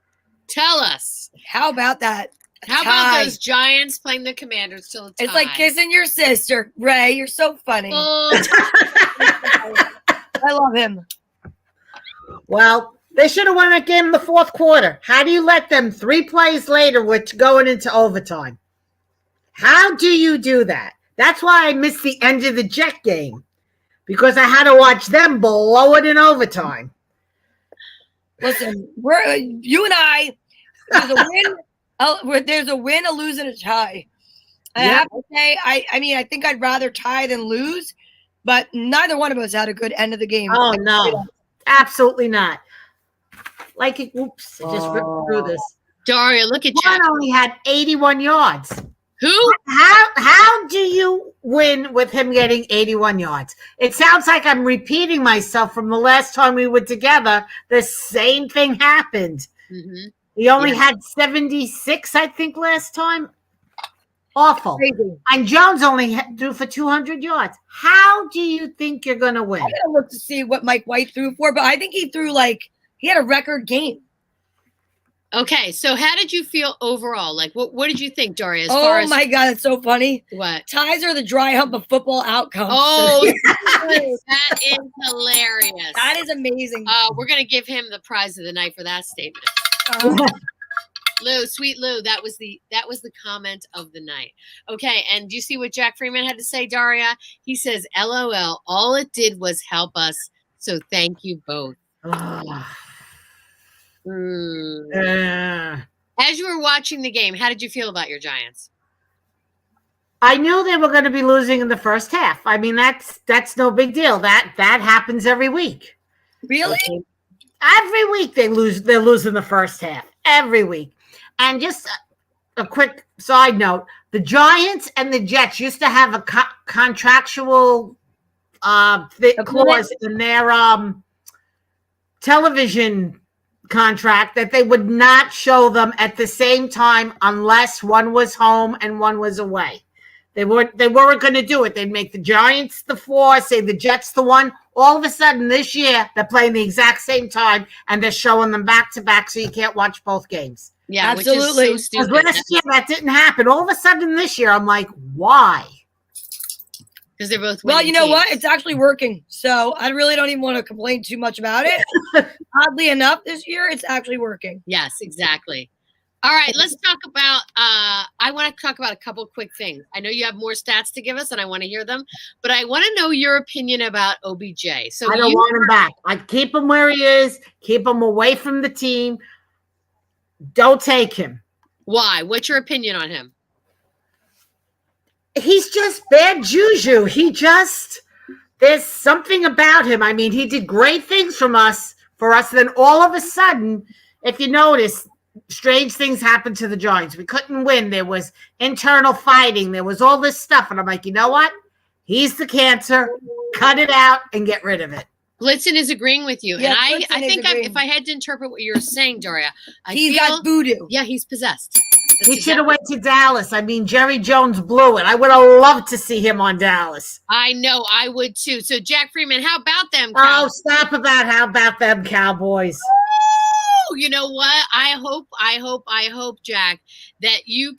Tell us. How about that? How about those Giants playing the Commanders till it's It's like kissing your sister. Ray, you're so funny. Oh, I love him. Well, they should have won that game in the fourth quarter. How do you let them 3 plays later, which going into overtime? How do you do that? That's why I missed the end of the Jet game, because I had to watch them blow it in overtime. Listen, you and I. There's a win, a lose, and a tie. I have to say, I mean, I think I'd rather tie than lose, but neither one of us had a good end of the game. Oh, no. Absolutely not. Oops, I just ripped through this. Daria, look at One Jack. only had 81 yards. Who? How do you win with him getting 81 yards? It sounds like I'm repeating myself from the last time we were together. The same thing happened. Mm-hmm. He only had 76, I think, last time. Awful. Crazy. And Jones only threw for 200 yards. How do you think you're going to win? I gotta look to see what Mike White threw for, but I think he threw he had a record game. Okay, so how did you feel overall? Like, what did you think, Daria? As far Oh as my God, it's so funny. what? Ties are the dry hump of football outcomes. Oh, that is hilarious. that is amazing. We're gonna give him the prize of the night for that statement. Lou, sweet Lou, that was the comment of the night. Okay, and do you see what Jack Freeman had to say, Daria? He says, LOL, all it did was help us, so thank you both. As you were watching the game, how did you feel about your Giants? I knew they were going to be losing in the first half. I mean, that's no big deal. That happens every week. Really? Every week they lose. They're losing the first half every week. And just a quick side note: the Giants and the Jets used to have a contractual clause in their television contract that they would not show them at the same time unless one was home and one was away. They weren't going to do it. They'd make the Giants the 4, say the Jets the 1. All of a sudden this year, they're playing the exact same time and they're showing them back to back, so you can't watch both games. Yeah, absolutely. Which is so Because stupid. last year that didn't happen. All of a sudden this year, I'm like, why? Because they're both Well, winning you know what? teams. It's actually working. So I really don't even want to complain too much about it. Oddly enough, this year, it's actually working. Yes, exactly. All right, let's talk about I want to talk about a couple quick things. I know you have more stats to give us and I want to hear them, but I want to know your opinion about OBJ. So I don't want him back. I'd keep him where he is, keep him away from the team. Don't take him. Why? What's your opinion on him? He's just bad juju. There's something about him. I mean, he did great things for us. Then all of a sudden, if you notice, strange things happened to the Giants. We couldn't win. There was internal fighting. There was all this stuff. And I'm like, you know what? He's the cancer. Cut it out and get rid of it. Blitzen is agreeing with you. Yeah, And Blitzen I is think agreeing. if I had to interpret what you're saying, Daria, He's got voodoo. Yeah, he's possessed. He should have went to Dallas. I mean, Jerry Jones blew it. I would have loved to see him on Dallas. I know, I would too. So Jack Freeman, how about them? Oh, Cowboys? stop how about them Cowboys? Oh, you know what? I hope, Jack, that you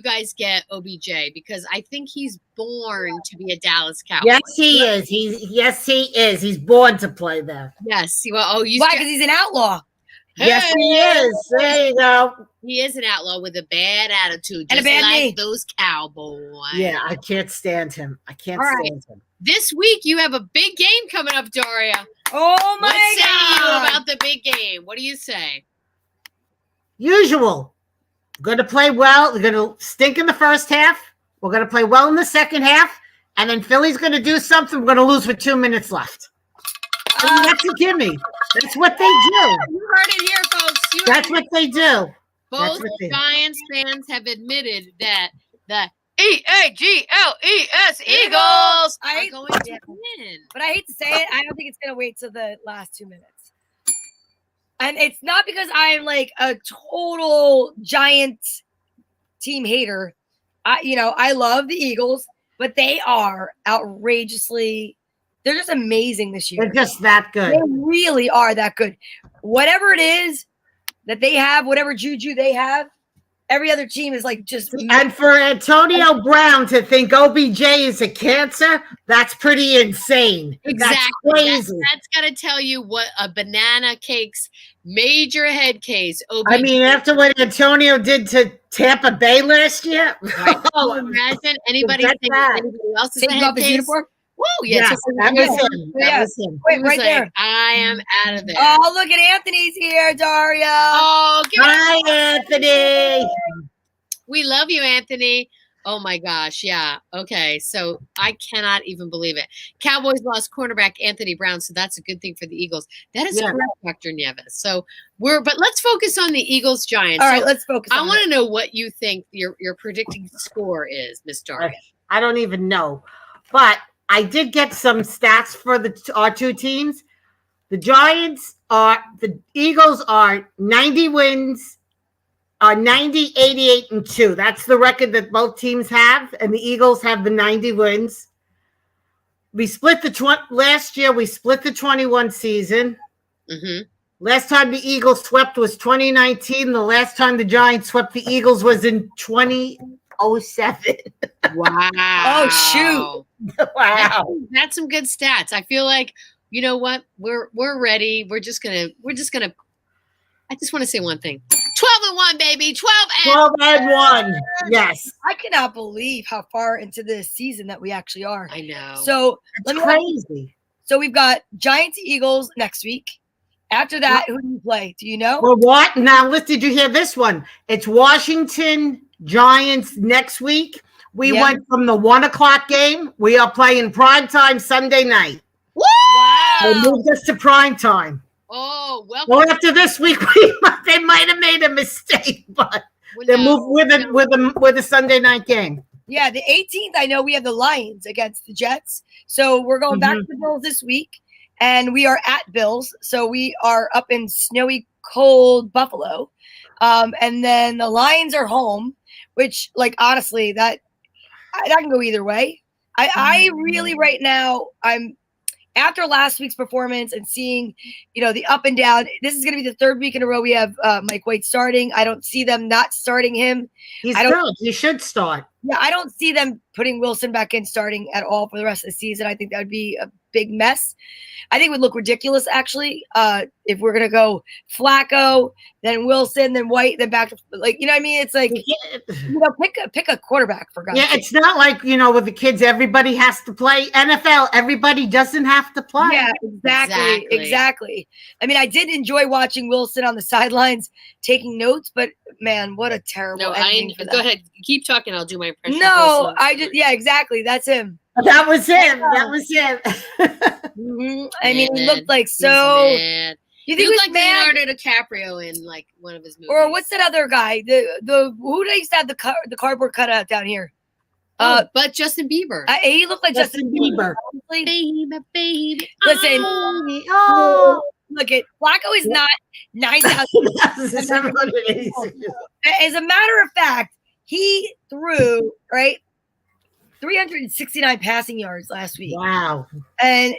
guys get OBJ because I think he's born to be a Dallas Cowboy. Yes, he is. He is. He's born to play there. Yes. Well, Why? Because he's an outlaw. Yes, he is. There you go. He is an outlaw with a bad attitude, And a just bad like knee. those Cowboys. Yeah, I can't stand him. I can't All right. stand him. This week you have a big game coming up, Daria. Oh my What say you God. about the big game? What do you say? Usual. Going to play well. We're going to stink in the first half. We're going to play well in the second half. And then Philly's going to do something. We're going to lose with 2 minutes left. I mean, that's a gimme. That's what they do. You heard it here, folks. That's what they do. Both what they do. Giants fans have admitted that the EAGLES Eagles are going to win. But I hate to say it, I don't think it's going to wait till the last 2 minutes. And it's not because I'm like a total Giant team hater. I love the Eagles, but they are outrageously, they're just amazing this year. They're just that good. They really are that good. Whatever it is that they have, whatever juju they have, every other team is like just. And for Antonio Brown to think OBJ is a cancer, that's pretty insane. Exactly. That's crazy. That's got to tell you what a banana cake's major head case. OBJ. I mean, after what Antonio did to Tampa Bay last year. Right. Can you imagine anybody Forget think that. anybody else is Taking a head off his case? uniform. Whoa, Yes, yes. that was him. That Yeah. was him. Wait, He was right like, there. I am out of there. Oh, look at Anthony's here, Daria. Oh, give it Hi, Anthony. We love you, Anthony. Oh my gosh, yeah. Okay, so I cannot even believe it. Cowboys lost cornerback Anthony Brown, so that's a good thing for the Eagles. That is Yeah. correct, Dr. Nieves. So but let's focus on the Eagles Giants. All right, So let's focus. I on want it. to know what you think your predicting score is, Miss Daria. I don't even know. But I did get some stats for our two teams. The Eagles are 90 wins, 90, 88, and 2. That's the record that both teams have, and the Eagles have the 90 wins. We split last year. We split the 21 season. Mm-hmm. Last time the Eagles swept was 2019. The last time the Giants swept the Eagles was in 2007. Wow. Oh, Wow. That's some good stats. I feel like, you know what? We're ready. We're just gonna I just want to say one thing. 12-1, baby. 12-1. Yes. I cannot believe how far into this season that we actually are. I know. So It's crazy. So we've got Giants Eagles next week. After that, who do you play? Do you know? Well, what? Now, did you hear this one? It's Washington Giants next week. We Yeah. went from the 1 o'clock game. We are playing prime time Sunday night. They Wow. moved us to prime time. Oh, well. Well, after this week, they might have made a mistake, but they moved with the Sunday night game. Yeah, the 18th, I know we have the Lions against the Jets. So we're going back to the Bills this week. And we are at Bills. So we are up in snowy, cold Buffalo. And then the Lions are home, which, like, honestly, that can go either way. I really, right now, I'm after last week's performance and seeing, the up and down. This is going to be the third week in a row we have Mike White starting. I don't see them not starting him. He's good. He should start. Yeah, I don't see them putting Wilson back in starting at all for the rest of the season. I think that would be a big mess. I think it would look ridiculous, actually, if we're going to go Flacco, then Wilson, then White, then back to, like, you know what I mean? It's like, pick a quarterback for God's sake. It's not like, with the kids, everybody has to play. NFL, everybody doesn't have to play. Yeah, exactly. I mean, I did enjoy watching Wilson on the sidelines taking notes, but man, what a terrible ending for that. Go ahead. Keep talking. I'll do my impression. No, exactly. That's him. That was him. I mean, he looked like so. You think he he was like mad? Leonardo DiCaprio in like one of his movies. Or what's that other guy? The who used to have the cardboard cutout down here? But Justin Bieber. He looked like Justin Bieber. Baby. Listen, look at Flacco is not 9,000. As a matter of fact, he threw 369 passing yards last week. Wow. And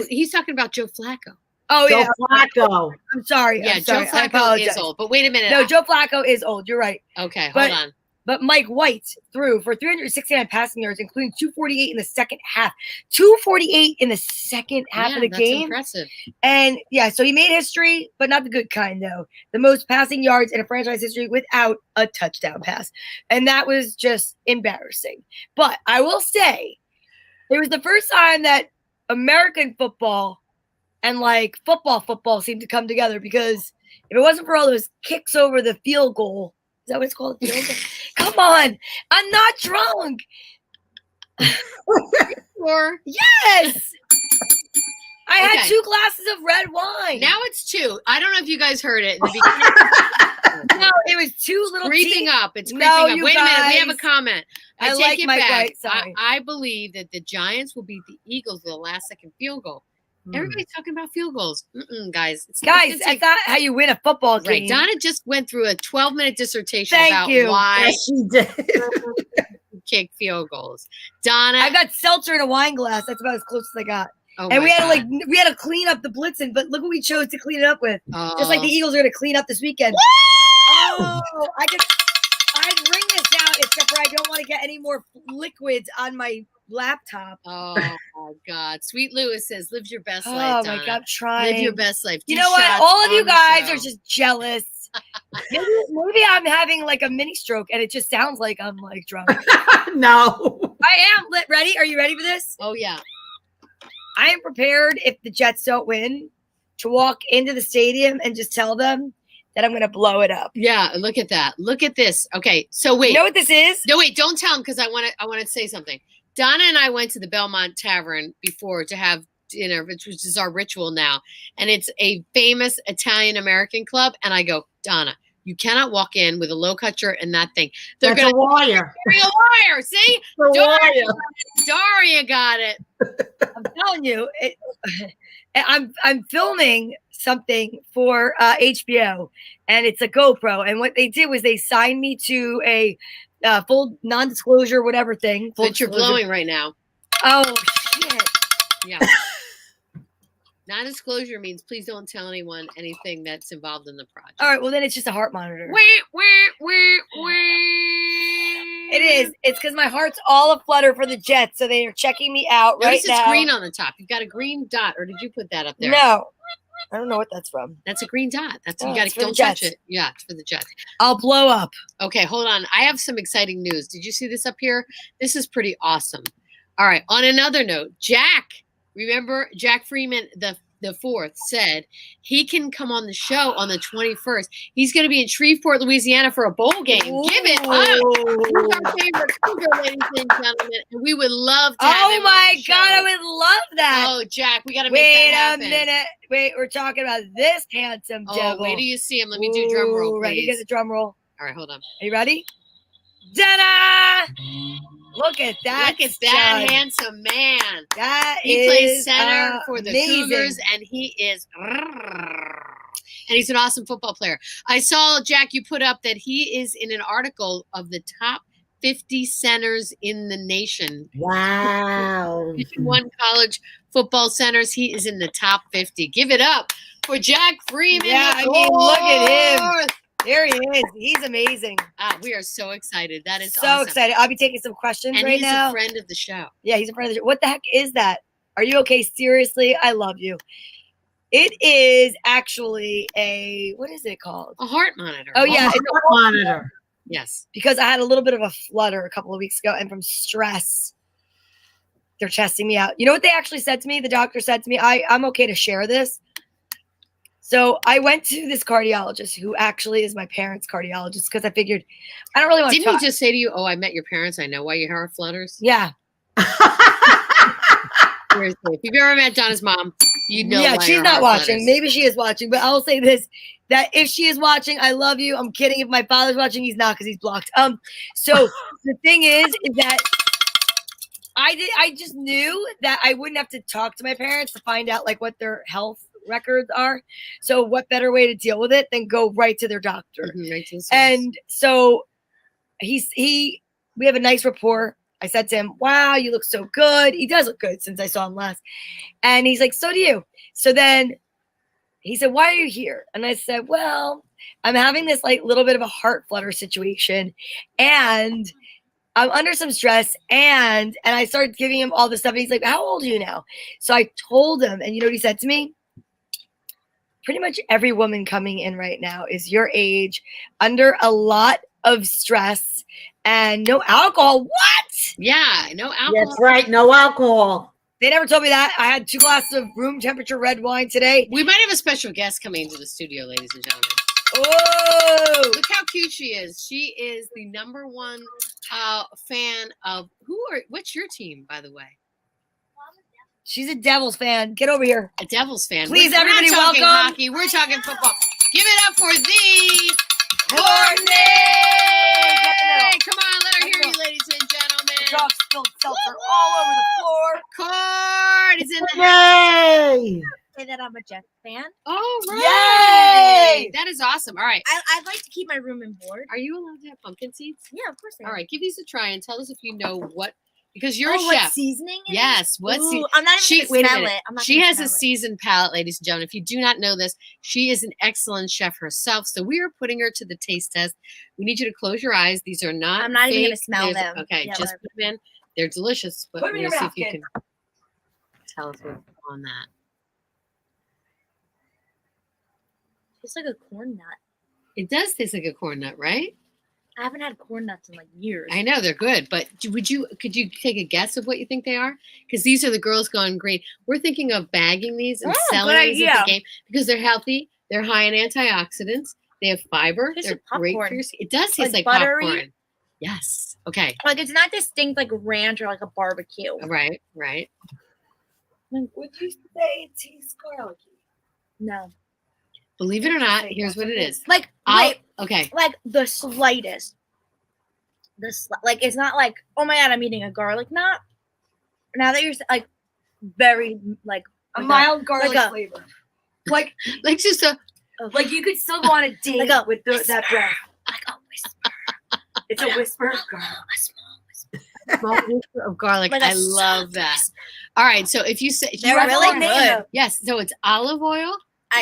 he's talking about Joe Flacco. Oh, Joe yeah. Flacco. I'm sorry. Yeah, I'm sorry. Joe Flacco is old. But wait a minute. No, Joe Flacco is old. You're right. Okay, hold on. But Mike White threw for 369 passing yards, including 248 in the second half. 248 in the second half of the game. Impressive. And so he made history, but not the good kind, though. The most passing yards in a franchise history without a touchdown pass. And that was just embarrassing. But I will say, it was the first time that American football and like football seemed to come together, because if it wasn't for all those kicks over the field goal, is that what it's called? Field goal? Come on, I'm not drunk. Or yes, I had 2 glasses of red wine. Now it's 2. I don't know if you guys heard it in the beginning. No, it was 2 little creeping up. It's creeping No, up. you Wait a minute, we have a guys. comment. I take like it Mike back. White, sorry. I believe that the Giants will beat the Eagles with a last-second field goal. Everybody's talking about field goals. Guys. Guys, that's not how you win a football game. Right. Donna just went through a 12-minute dissertation Thank about you. why Yes, she did. kick field goals. Donna. I got seltzer in a wine glass. That's about as close as I got. Oh And my we had God. we had to clean up the blitzing, but look what we chose to clean it up with. Just like the Oh. Eagles are going to clean up this weekend. Oh, I'd bring this out, except for I don't want to get any more liquids on my laptop. Oh my God. Sweet Lewis says, live your best Oh life, my Donna. God, I'm trying. Live your best life. You Do know what? shots All of you on the guys show. are just jealous. Maybe I'm having like a mini stroke, and it just sounds like I'm like drunk. No. I am ready. Are you ready for this? Oh, yeah. I am prepared, if the Jets don't win, to walk into the stadium and just tell them that I'm going to blow it up. Yeah, look at that. Look at this. Okay, so wait. You know what this is? No, wait, don't tell them, because I want to say something. Donna and I went to the Belmont Tavern before to have dinner, which is our ritual now. And it's a famous Italian-American club. And I go, Donna, you cannot walk in with a low-cut shirt and that thing. They're That's going a to wire. carry a wire. See? A Daria, wire. Daria got it. I'm telling you, I'm filming something for HBO, and it's a GoPro. And what they did was they signed me to a full non-disclosure, whatever thing. But you're blowing right now. Oh, shit. Yeah. Non-disclosure means please don't tell anyone anything that's involved in the project. All right, well, then it's just a heart monitor. Wah, wah, wah, wah. It is. It's because my heart's all aflutter for the Jets, so they are checking me out right Notice it's now. green on the top. You've got a green dot, or did you put that up there? No. I don't know what that's from. That's a green dot. That's Oh, you got it's to for the don't touch Jets. it. Yeah, it's for the Jets. I'll blow up. Okay, hold on. I have some exciting news. Did you see this up here? This is pretty awesome. All right. On another note, Jack. Remember Jack Freeman, the the 4th, said he can come on the show on the 21st. He's going to be in Shreveport, Louisiana for a bowl game. Give it up. He's our favorite cougar, ladies and gentlemen. And we would love to have him Oh my on the God, I show. would love that. Oh, Jack, we got to make Wait that a happen. minute. Wait, we're talking about this handsome Oh, devil. wait till you see him. Let me do drum roll, Ooh, ready? Get please. the drum roll. All right, hold on. Are you ready? Donna! Look at that. Look at that stud. handsome man. That He is plays center for the amazing. Cougars, and he is, and he's an awesome football player. I saw, Jack, you put up that he is in an article of the top 50 centers in the nation. Wow. Division One college football centers. He is in the top 50. Give it up for Jack Freeman. Yeah, I mean, look at him. There he is. He's amazing. We are so excited. That is So awesome. excited. I'll be taking some questions And right he's now. a friend of the show. Yeah, he's a friend of the show. What the heck is that? Are you okay? Seriously, I love you. It is actually what is it called? A heart monitor. Oh, yeah. Heart monitor. Yes. Because I had a little bit of a flutter a couple of weeks ago, and from stress, they're testing me out. You know what they actually said to me? The doctor said to me, I'm okay to share this. So I went to this cardiologist who actually is my parents' cardiologist because I figured I don't really want to Didn't talk. he just say to you, "Oh, I met your parents. I know why your heart flutters"? Yeah. Seriously, if you've ever met Donna's mom, you know. Yeah, why she's her not heart watching. flutters. Maybe she is watching, but I'll say this: that if she is watching, I love you. I'm kidding. If my father's watching, he's not because he's blocked. So the thing is that I just knew that I wouldn't have to talk to my parents to find out like what their health records are. So what better way to deal with it than go right to their doctor? Mhm, right to the source. And so we have a nice rapport. I said to him, "Wow, you look so good." He does look good since I saw him last. And he's like, "So do you." So then he said, "Why are you here?" And I said, "Well, I'm having this like little bit of a heart flutter situation, and I'm under some stress." And I started giving him all this stuff. And he's like, "How old are you now?" So I told him, and you know what he said to me? Pretty much every woman coming in right now is your age, under a lot of stress, and no alcohol. What? Yeah, no alcohol. That's right. No alcohol. They never told me that. I had 2 glasses of room temperature red wine today. We might have a special guest coming into the studio, ladies and gentlemen. Oh, Look how cute she is. She is the #1 fan of what's your team, by the way? she's a Devils fan. Get over here. A Devils fan. Please, We're not everybody, talking welcome. hockey. We're talking football. Give it up for the Courtney! Courtney! Come on, let her hear you, ladies and The gentlemen. dog spilled seltzer all over the floor. Court is in the Yay! Say that I'm a Jets fan. Oh, right. Yay! That is awesome. All right. I'd like to keep my room and board. Are you allowed to have pumpkin seeds? Yeah, of course. I am. All right. Give these a try and tell us if you know what, because you're Oh, a what chef. seasoning? it is? Yes. What Ooh, se- I'm not she- even wait a gonna smell minute. it. I'm not She gonna has a smell it. seasoned palate, ladies and gentlemen. If you do not know this, she is an excellent chef herself. So we are putting her to the taste test. We need you to close your eyes. These are not. I'm not even gonna fake. smell There's- them. Okay, Yeah, just whatever. put them in. They're delicious, but Put 'em in we'll your see mouth, if you kid. can tell us what's on that. Tastes like a corn nut. It does taste like a corn nut, right? I haven't had corn nuts in like years. I know they're good, but could you take a guess of what you think they are? Because these are the Girls Gone Green. We're thinking of bagging these and Oh, selling good these at the idea. game because they're healthy. They're high in antioxidants. They have fiber. Tastes They're like great for popcorn. your skin. It does taste like Like buttery. popcorn. Yes. Okay. Like it's not distinct like ranch or like a barbecue. Right. Right. Would you say it tastes garlicky? No. Believe it or not, here's what it is. Like I'll- wait, okay. like the slightest. Like it's not like, oh my god, I'm eating a garlic knot. Now that you're like very like A like mild garlic like a- flavor. Like Like just a like you could still go on a date Like a with that breath. like a whisper. It's a whisper of garlic. A small whisper. small whisper of garlic. Like a I love soft that. All right. So if you say They're you have really to- good. Yes. So it's olive oil,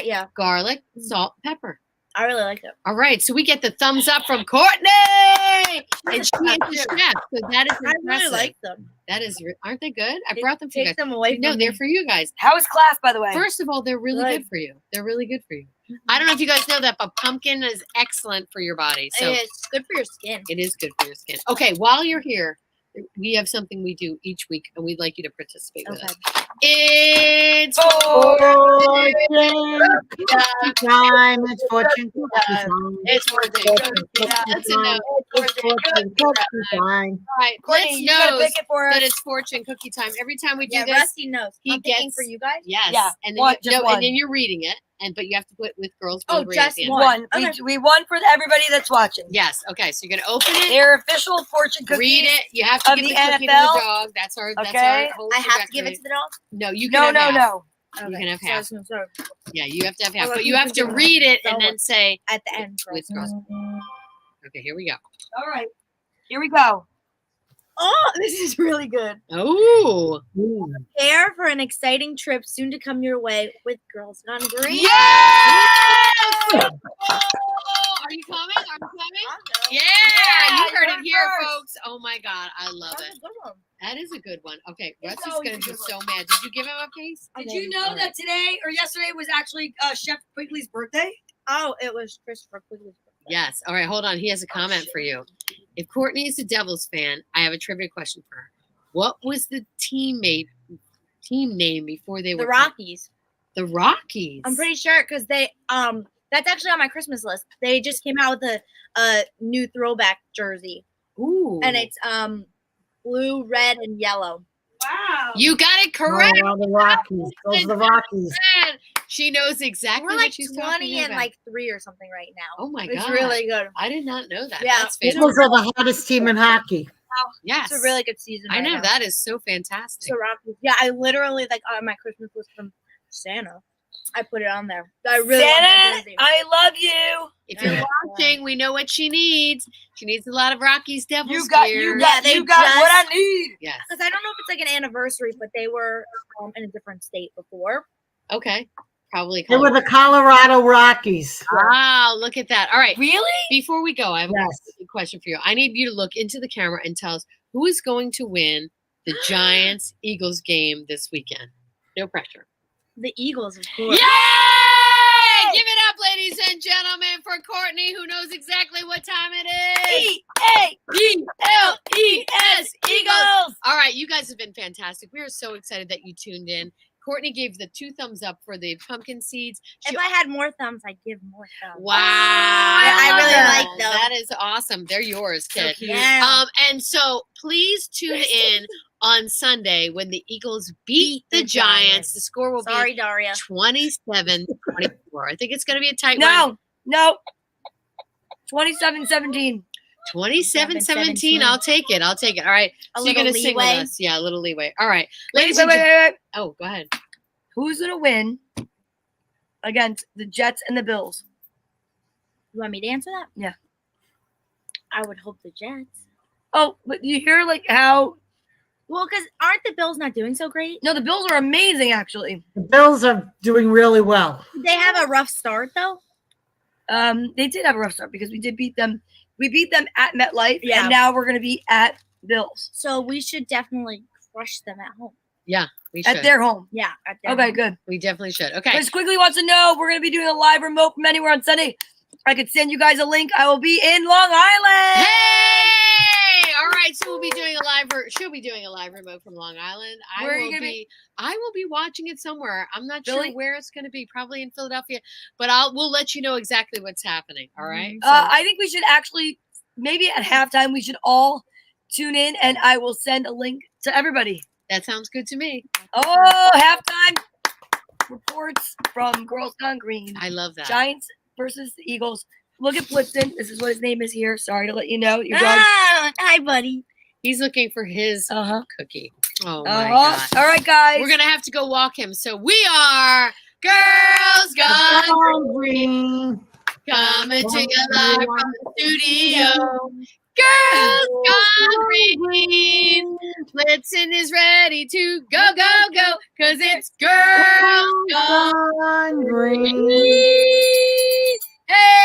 Yeah, garlic, salt, pepper. I really like it. All right, so we get the thumbs up from Courtney, and she is the chef. So that is I impressive. really like them. That is, aren't they good? I It brought them for you Take guys. them away from No, they're me. for you guys. How was class, by the way? First of all, they're really good Good. for you. They're really good for you. I don't know if you guys know that, but pumpkin is excellent for your body. So It's good for your skin. it is good for your skin. Okay, while you're here, we have something we do each week, and we'd like you to participate with Okay. us. It's Fortune cookie time. It's fortune cookie time. It's fortune cookie time. That's a no. It's fortune cookie time. All right, Courtney, Blitz you gotta knows pick it for us. that it's fortune cookie time. Every time we do Yeah, this, Rusty knows. he I'm picking gets- for you guys. yes, Yeah, and then one, you, just one. and then you're reading it, but you have to put with girls. Oh, Will Green at just the end. one. One. Okay. We won for everybody that's watching. Yes. Okay. So you're gonna open it. Their official fortune cookies. Read it. You have to of give the the cookie to NFL. the dog. That's our. That's Okay. our whole I have to give it trajectory. to the dog. No, you can No, have no, half. no. You can have So half. it's no, sorry. Yeah, you have to have half, Oh, but like you you have can to do it. read it and So then say At the end. girl. with girls. Okay, here we go. All right. Here we go. Oh, this is really good. Oh, Prepare for an exciting trip soon to come your way with Girls Gone Green. yes! Oh, are you coming? Are you coming? Yeah, you heard it here, first. folks. Oh my God, I love That's it. a good one. That is a good one. Okay, It's Rusty's always gonna a be good so mad. Did you give him a case? Did Okay. you know All that today or yesterday was actually Chef Quigley's birthday? Oh, it was Christopher Quigley's birthday. Yes. All right, hold on. He has a comment for you. If Courtney is a Devils fan, I have a trivia question for her. What was the team name before they The were Rockies. The Rockies. I'm pretty sure because they that's actually on my Christmas list. They just came out with a new throwback jersey, Ooh. and it's blue, red, and yellow. Wow. You got it correct. Oh, the Rockies. Those are the Rockies. Man, she knows exactly We're what like she's 20 talking and about. like 3 or something right now. Oh my It's God. really good. I did not know that. Yeah. That's Eagles fantastic. are the hottest team in hockey. Yes. It's a really good season. I right know now. that is so fantastic. So Rockies. Yeah, I literally like on my Christmas list from Santa. I put it on there. I really want that Santa, jersey. I love you. If you're watching, we know what she needs. She needs a lot of Rockies Devils You got gear. Yeah, they you got just- what I need. Yes. Because I don't know if it's like an anniversary, but they were in a different state before. Okay. Probably. They were the Colorado Rockies. Wow, look at that. All right. Really? Before we go, I have Yes. a question for you. I need you to look into the camera and tell us who is going to win the Giants Eagles game this weekend. No pressure. The Eagles, of course. Yay! Give it up, ladies and gentlemen, for Courtney, who knows exactly what time it is. E-A-E-L-E-S, Eagles. All right, you guys have been fantastic. We are so excited that you tuned in. Courtney gave the 2 thumbs up for the pumpkin seeds. She- If I had more thumbs, I'd give more thumbs. wow. I really like them. That is awesome. They're yours, kid. Yeah. And so please tune in on Sunday when the Eagles beat the Giants. The score will Sorry, be Daria. 27-24. I think it's going to be a tight one. No. 27-17. 27-17. I'll take it. I'll take it. All right. A So you're little going to sing with leeway. us. Yeah, a little leeway. All right. Wait, Ladies wait, and wait, gen- wait, wait. Oh, go ahead. Who's gonna win against the Jets and the Bills? You want me to answer that? Yeah. I would hope the Jets. Oh, but you hear like how? Well, because aren't the Bills not doing so great? No, the Bills are amazing actually. The Bills are doing really well. They have a rough start, though. They did have a rough start because we did beat them. We beat them at MetLife, Yeah. and now we're gonna be at Bills So we should definitely crush them at home. Yeah, we should. at their home. Yeah. At their Okay, home. good. We definitely should. Okay. Chris Quigley wants to know we're gonna be doing a live remote from anywhere on Sunday. I could send you guys a link. I will be in Long Island. Hey! All right, so we'll be doing a live. She'll be doing a live remote from Long Island. Where are you gonna be? I will be watching it somewhere. I'm not Philly? sure where it's going to be. Probably in Philadelphia, but we'll let you know exactly what's happening. All right. I think we should actually maybe at halftime we should all tune in, and I will send a link to everybody. That sounds good to me. Oh, halftime reports from Girls Gone Green. I love that. Giants versus the Eagles. Look at Blitzen. This is what his name is here. Sorry to let you know. Your dog. Hi, buddy. He's looking for his Uh-huh. cookie. Oh my Uh-huh. god. All right, guys. We're gonna have to go walk him. So we are Girls Gone Green. coming to you live from the studio. Girls Gone Green. Blitzen is ready to go, go, go, cause it's Girls Gone Green. Green. Hey!